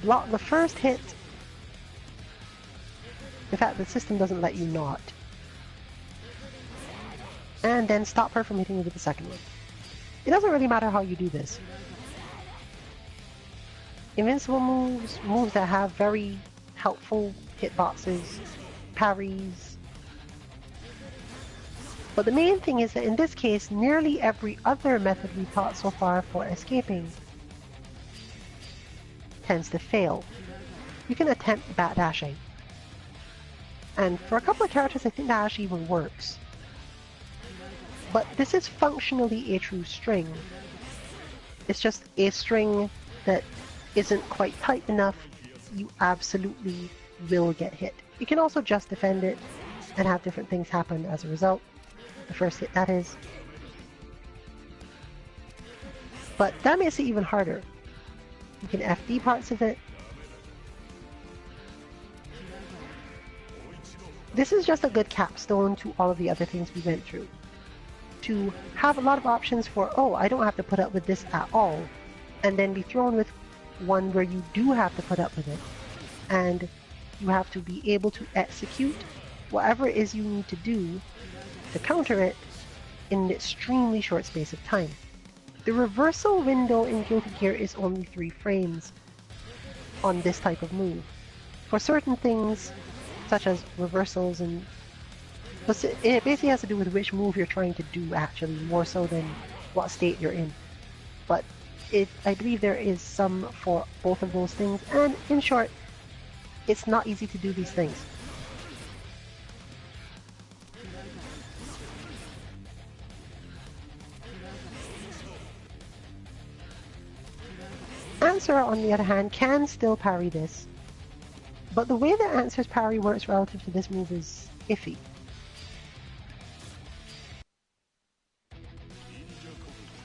block the first hit. In fact, the system doesn't let you not. And then stop her from hitting you with the second one. It doesn't really matter how you do this. Invincible moves, moves that have very helpful hitboxes, parries. But the main thing is that in this case, nearly every other method we've taught so far for escaping tends to fail. You can attempt bat dashing. And for a couple of characters, I think that actually even works. But this is functionally a true string. It's just a string that isn't quite tight enough. You absolutely will get hit. You can also just defend it and have different things happen as a result. The first hit, that is. But that makes it even harder. You can FD parts of it. This is just a good capstone to all of the other things we went through. To have a lot of options for, oh, I don't have to put up with this at all, and then be thrown with one where you do have to put up with it, and you have to be able to execute whatever it is you need to do to counter it in an extremely short space of time. The reversal window in Guilty Gear is only 3 frames on this type of move. For certain things, such as reversals and... It basically has to do with which move you're trying to do, actually, more so than what state you're in. But I believe there is some for both of those things, and in short, it's not easy to do these things. Answer, on the other hand, can still parry this, but the way that Answer's parry works relative to this move is iffy.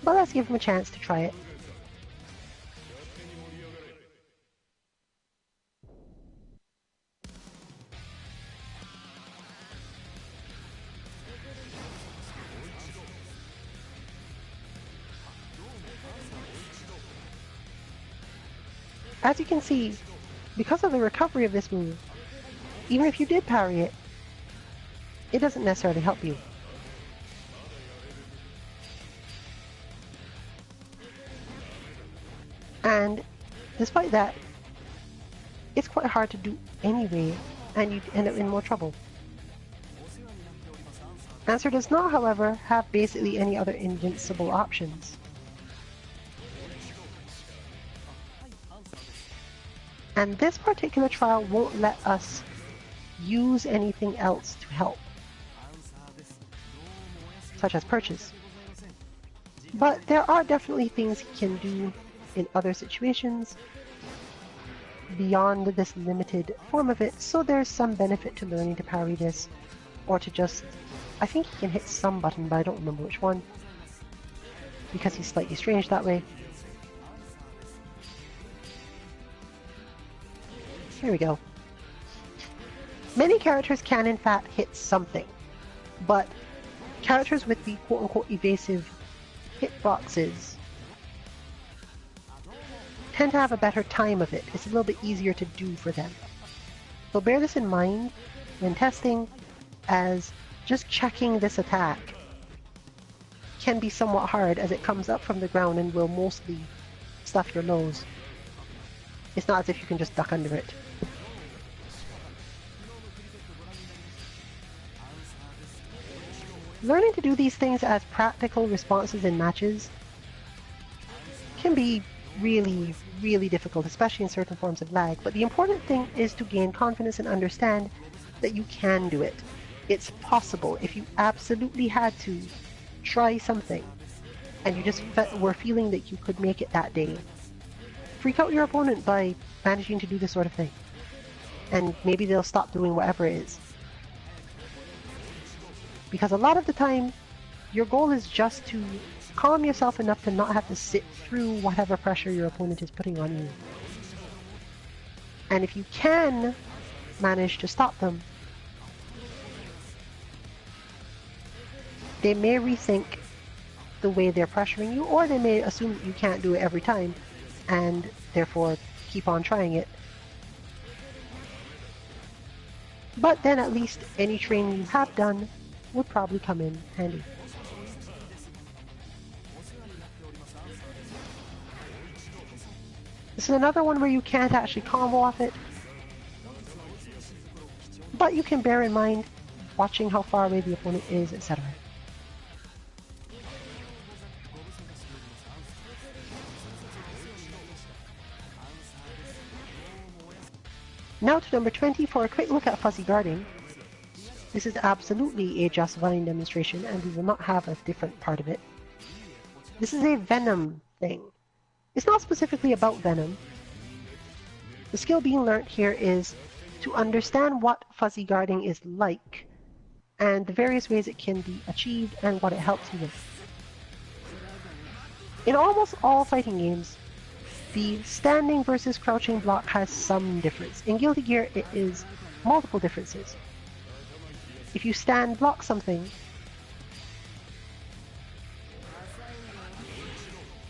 But let's give him a chance to try it. As you can see, because of the recovery of this move, even if you did parry it, it doesn't necessarily help you. And despite that, it's quite hard to do anyway, and you end up in more trouble. Answer does not, however, have basically any other invincible options. And this particular trial won't let us use anything else to help, such as purchase. But there are definitely things he can do in other situations beyond this limited form of it, so there's some benefit to learning to parry this, or to just... I think he can hit some button, but I don't remember which one, because he's slightly strange that way. Here we go. Many characters can in fact hit something, but characters with the quote-unquote evasive hitboxes tend to have a better time of it. It's a little bit easier to do for them. So bear this in mind when testing, as just checking this attack can be somewhat hard, as it comes up from the ground and will mostly stuff your nose. It's not as if you can just duck under it. Learning to do these things as practical responses in matches can be really, really difficult, especially in certain forms of lag. But the important thing is to gain confidence and understand that you can do it. It's possible. If you absolutely had to try something and you just were feeling that you could make it that day, freak out your opponent by managing to do this sort of thing. And maybe they'll stop doing whatever it is. Because a lot of the time, your goal is just to calm yourself enough to not have to sit through whatever pressure your opponent is putting on you. And if you can manage to stop them, they may rethink the way they're pressuring you, or they may assume that you can't do it every time, and therefore keep on trying it. But then at least any training you have done would probably come in handy. This is another one where you can't actually combo off it, but you can bear in mind watching how far away the opponent is, etc. Now to number 20 for a quick look at fuzzy guarding. This is absolutely a just Vine demonstration, and we will not have a different part of it. This is a Venom thing. It's not specifically about Venom. The skill being learnt here is to understand what fuzzy guarding is like, and the various ways it can be achieved, and what it helps you with. In almost all fighting games, the standing versus crouching block has some difference. In Guilty Gear, it is multiple differences. If you stand block something,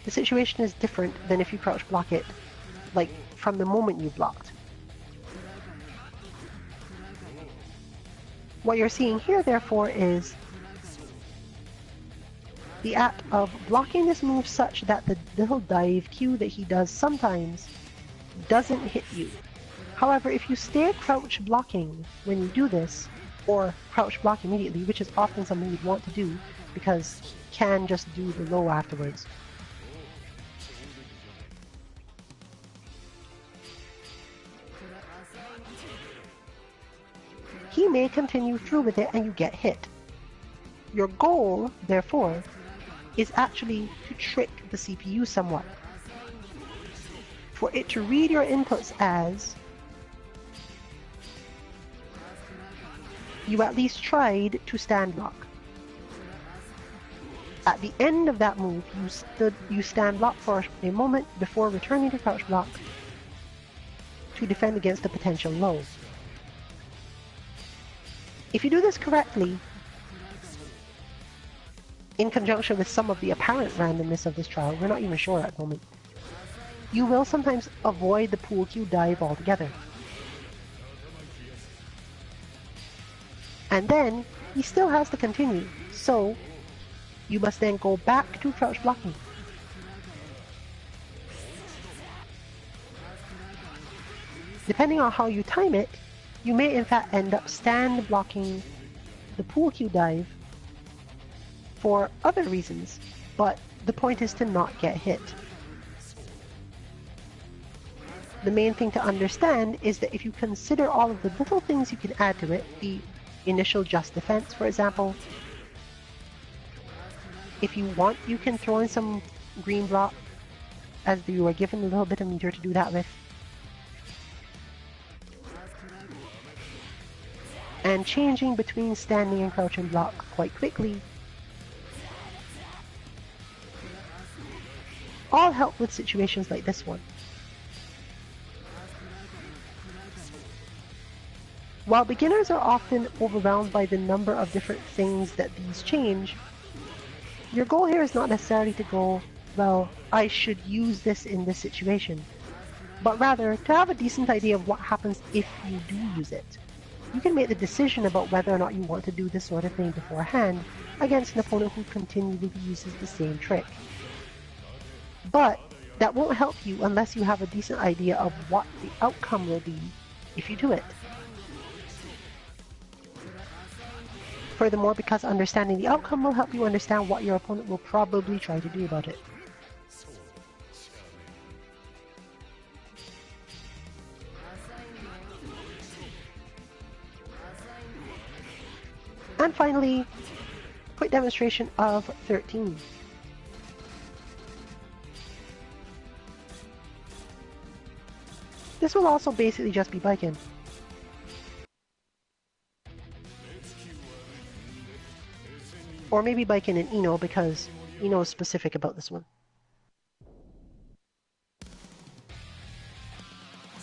the situation is different than if you crouch block it, like from the moment you blocked. What you're seeing here, therefore, is the act of blocking this move such that the little dive cue that he does sometimes doesn't hit you. However, if you stay crouch blocking when you do this, or crouch block immediately, which is often something you'd want to do because he can just do the low afterwards. He may continue through with it and you get hit. Your goal, therefore, is actually to trick the CPU somewhat. For it to read your inputs as you at least tried to stand block. At the end of that move, you stand block for a moment before returning to crouch block to defend against the potential low. If you do this correctly, in conjunction with some of the apparent randomness of this trial, we're not even sure at the moment, you will sometimes avoid the pool cue dive altogether. And then, he still has to continue, so you must then go back to crouch blocking. Depending on how you time it, you may in fact end up stand blocking the pool cue dive for other reasons, but the point is to not get hit. The main thing to understand is that if you consider all of the little things you can add to it, the initial just defense, for example, if you want, you can throw in some green block as you are given a little bit of meter to do that with. And changing between standing and crouch and block quite quickly all help with situations like this one. While beginners are often overwhelmed by the number of different things that these change, your goal here is not necessarily to go, well, I should use this in this situation, but rather to have a decent idea of what happens if you do use it. You can make the decision about whether or not you want to do this sort of thing beforehand against an opponent who continually uses the same trick. But that won't help you unless you have a decent idea of what the outcome will be if you do it. Furthermore, because understanding the outcome will help you understand what your opponent will probably try to do about it. And finally, quick demonstration of 13. This will also basically just be biking. Or maybe biking and Eno, because Eno is specific about this one.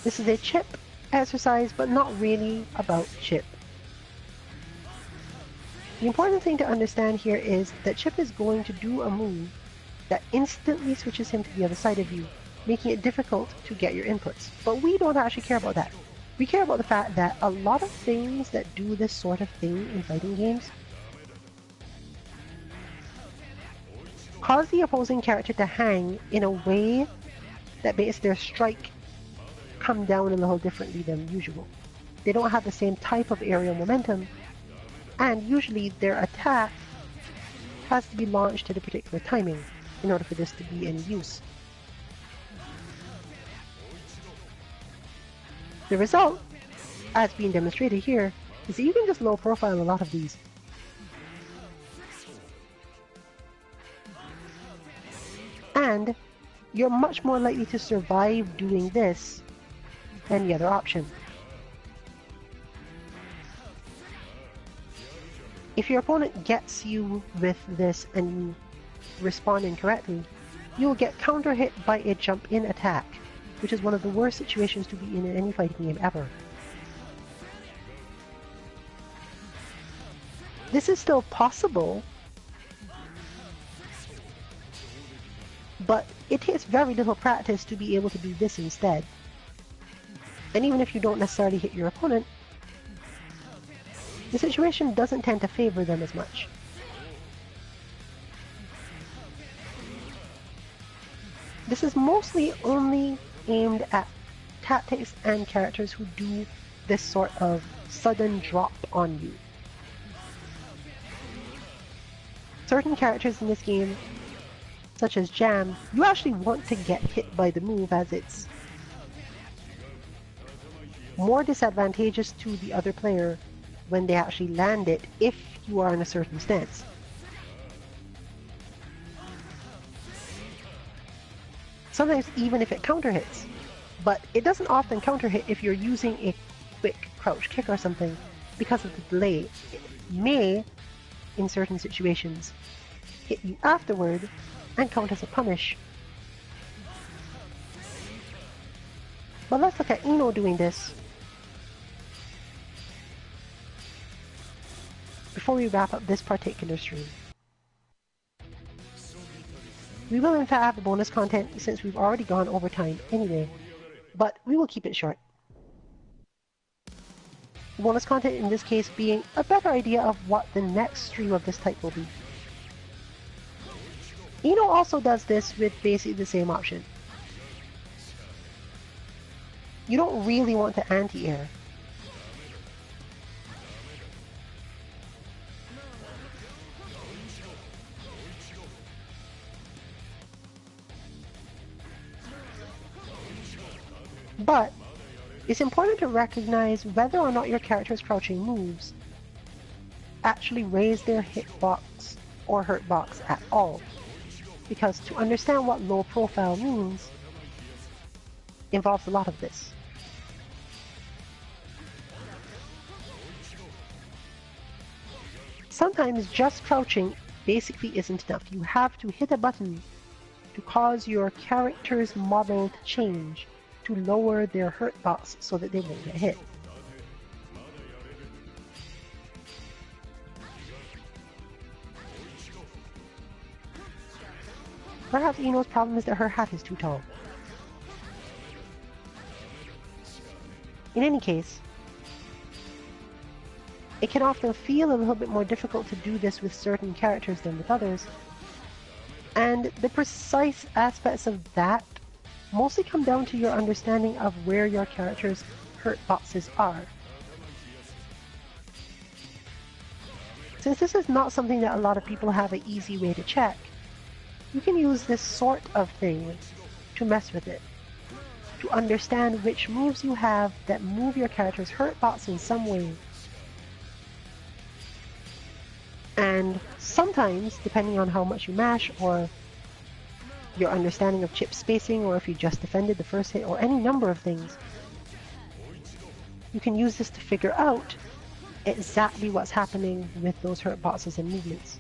This is a chip exercise, but not really about chip. The important thing to understand here is that Chip is going to do a move that instantly switches him to the other side of you, making it difficult to get your inputs. But we don't actually care about that. We care about the fact that a lot of things that do this sort of thing in fighting games cause the opposing character to hang in a way that makes their strike come down a little differently than usual. They don't have the same type of aerial momentum, and usually their attack has to be launched at a particular timing in order for this to be any use. The result, as being demonstrated here, is that you can just low profile a lot of these. And you're much more likely to survive doing this than the other option. If your opponent gets you with this and you respond incorrectly, you will get counter hit by a jump in attack, which is one of the worst situations to be in any fighting game ever. This is still possible, but it takes very little practice to be able to do this instead. And even if you don't necessarily hit your opponent, the situation doesn't tend to favor them as much. This is mostly only aimed at tactics and characters who do this sort of sudden drop on you. Certain characters in this game, such as Jam, you actually want to get hit by the move, as it's more disadvantageous to the other player when they actually land it if you are in a certain stance. Sometimes even if it counter hits, but it doesn't often counter hit if you're using a quick crouch kick or something because of the delay. It may, in certain situations, hit you afterward and count as a punish. But let's look at Ino doing this before we wrap up this particular stream. We will in fact have the bonus content since we've already gone over time anyway, but we will keep it short. The bonus content in this case being a better idea of what the next stream of this type will be. Ino also does this with basically the same option. You don't really want to anti-air. But it's important to recognize whether or not your character's crouching moves actually raise their hitbox or hurtbox at all. Because to understand what low profile means involves a lot of this. Sometimes just crouching basically isn't enough. You have to hit a button to cause your character's model to change, to lower their hurtbox so that they won't get hit. Perhaps Ino's problem is that her hat is too tall. In any case, it can often feel a little bit more difficult to do this with certain characters than with others, and the precise aspects of that mostly come down to your understanding of where your character's hurtboxes are. Since this is not something that a lot of people have an easy way to check, you can use this sort of thing to mess with it, to understand which moves you have that move your character's hurtbox in some way. And sometimes, depending on how much you mash, or your understanding of chip spacing, or if you just defended the first hit, or any number of things, you can use this to figure out exactly what's happening with those hurtboxes and movements.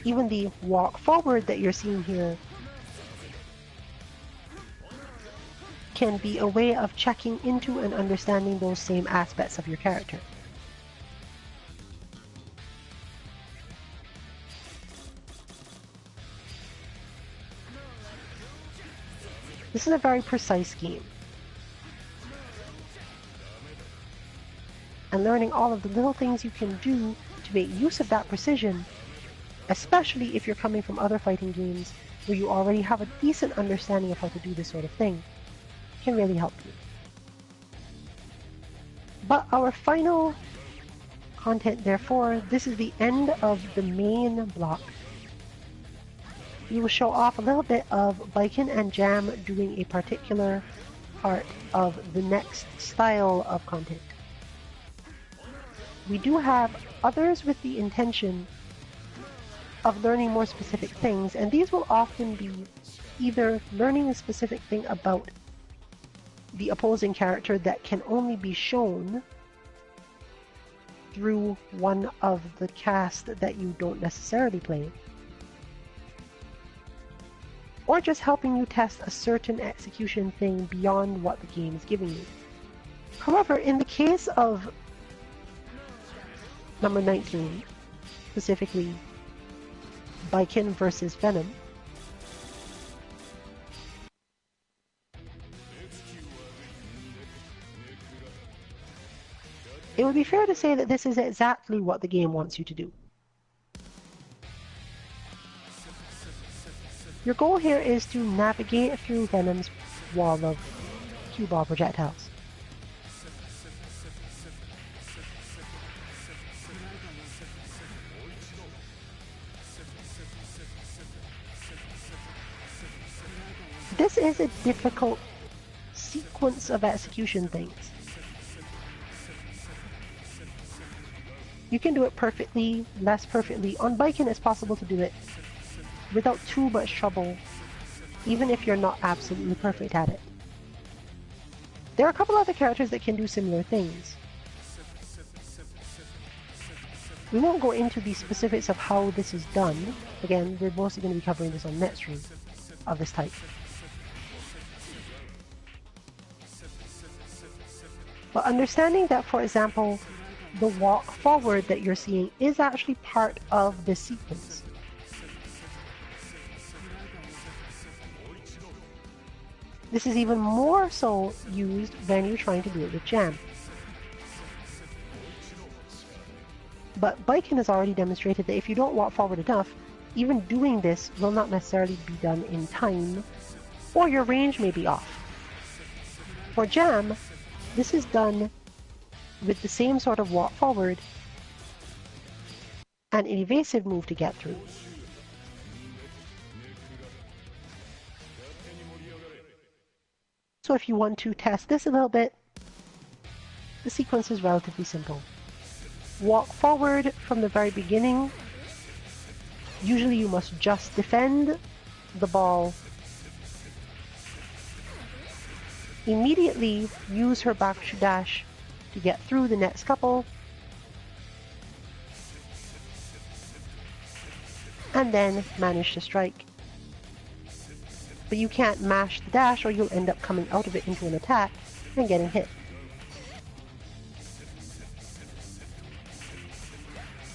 Even the walk forward that you're seeing here can be a way of checking into and understanding those same aspects of your character. This is a very precise game. And learning all of the little things you can do to make use of that precision, especially if you're coming from other fighting games where you already have a decent understanding of how to do this sort of thing, can really help you. But our final content, therefore, this is the end of the main block. We will show off a little bit of Baiken and Jam doing a particular part of the next style of content. We do have others with the intention of learning more specific things, and these will often be either learning a specific thing about the opposing character that can only be shown through one of the cast that you don't necessarily play, or just helping you test a certain execution thing beyond what the game is giving you. However, in the case of number 19, specifically Baiken versus Venom, It would be fair to say that this is exactly what the game wants you to do. Your goal here is to navigate through Venom's wall of cue ball projectiles. This is a difficult sequence of execution things. You can do it perfectly, less perfectly. On Biken, it's possible to do it without too much trouble, even if you're not absolutely perfect at it. There are a couple other characters that can do similar things. We won't go into the specifics of how this is done. Again, we're mostly going to be covering this on NetStream of this type. But understanding that, for example, the walk forward that you're seeing is actually part of this sequence. This is even more so used when you're trying to do it with Jam. But Biken has already demonstrated that if you don't walk forward enough, even doing this will not necessarily be done in time, or your range may be off. For Jam, this is done with the same sort of walk forward and an evasive move to get through. So if you want to test this a little bit, the sequence is relatively simple. Walk forward from the very beginning. Usually you must just defend the ball. Immediately use her back dash to get through the next couple. And then manage to strike. But you can't mash the dash or you'll end up coming out of it into an attack and getting hit.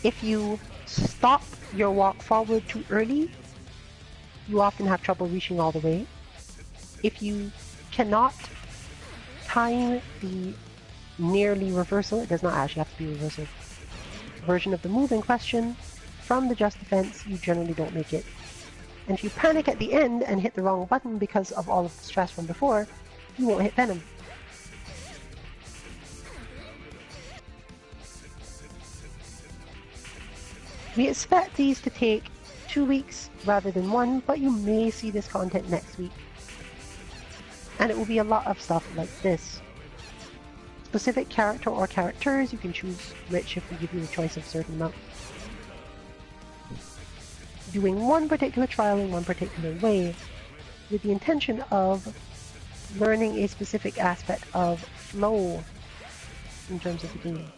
If you stop your walk forward too early, you often have trouble reaching all the way. If you cannot time the nearly reversal, it does not actually have to be reversal, version of the move in question from the just defense, you generally don't make it. And if you panic at the end and hit the wrong button because of all of the stress from before, you won't hit Venom. We expect these to take 2 weeks rather than 1, but you may see this content next week. And it will be a lot of stuff like this. Specific character or characters, you can choose which if we give you a choice of a certain amount. Doing one particular trial in one particular way, with the intention of learning a specific aspect of flow in terms of the game,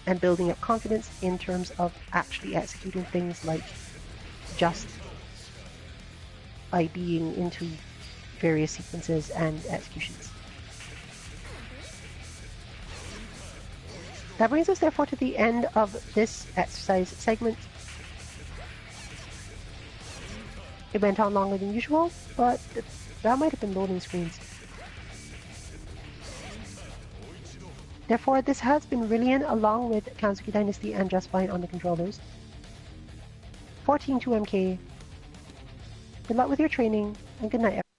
and building up confidence in terms of actually executing things like just IBing into various sequences and executions. That brings us therefore to the end of this exercise segment. It went on longer than usual, but that might have been loading screens. Therefore, this has been Rillian along with Kansuki Dynasty and Just Fine on the controllers. 14-2MK. Good luck with your training, and good night, everyone.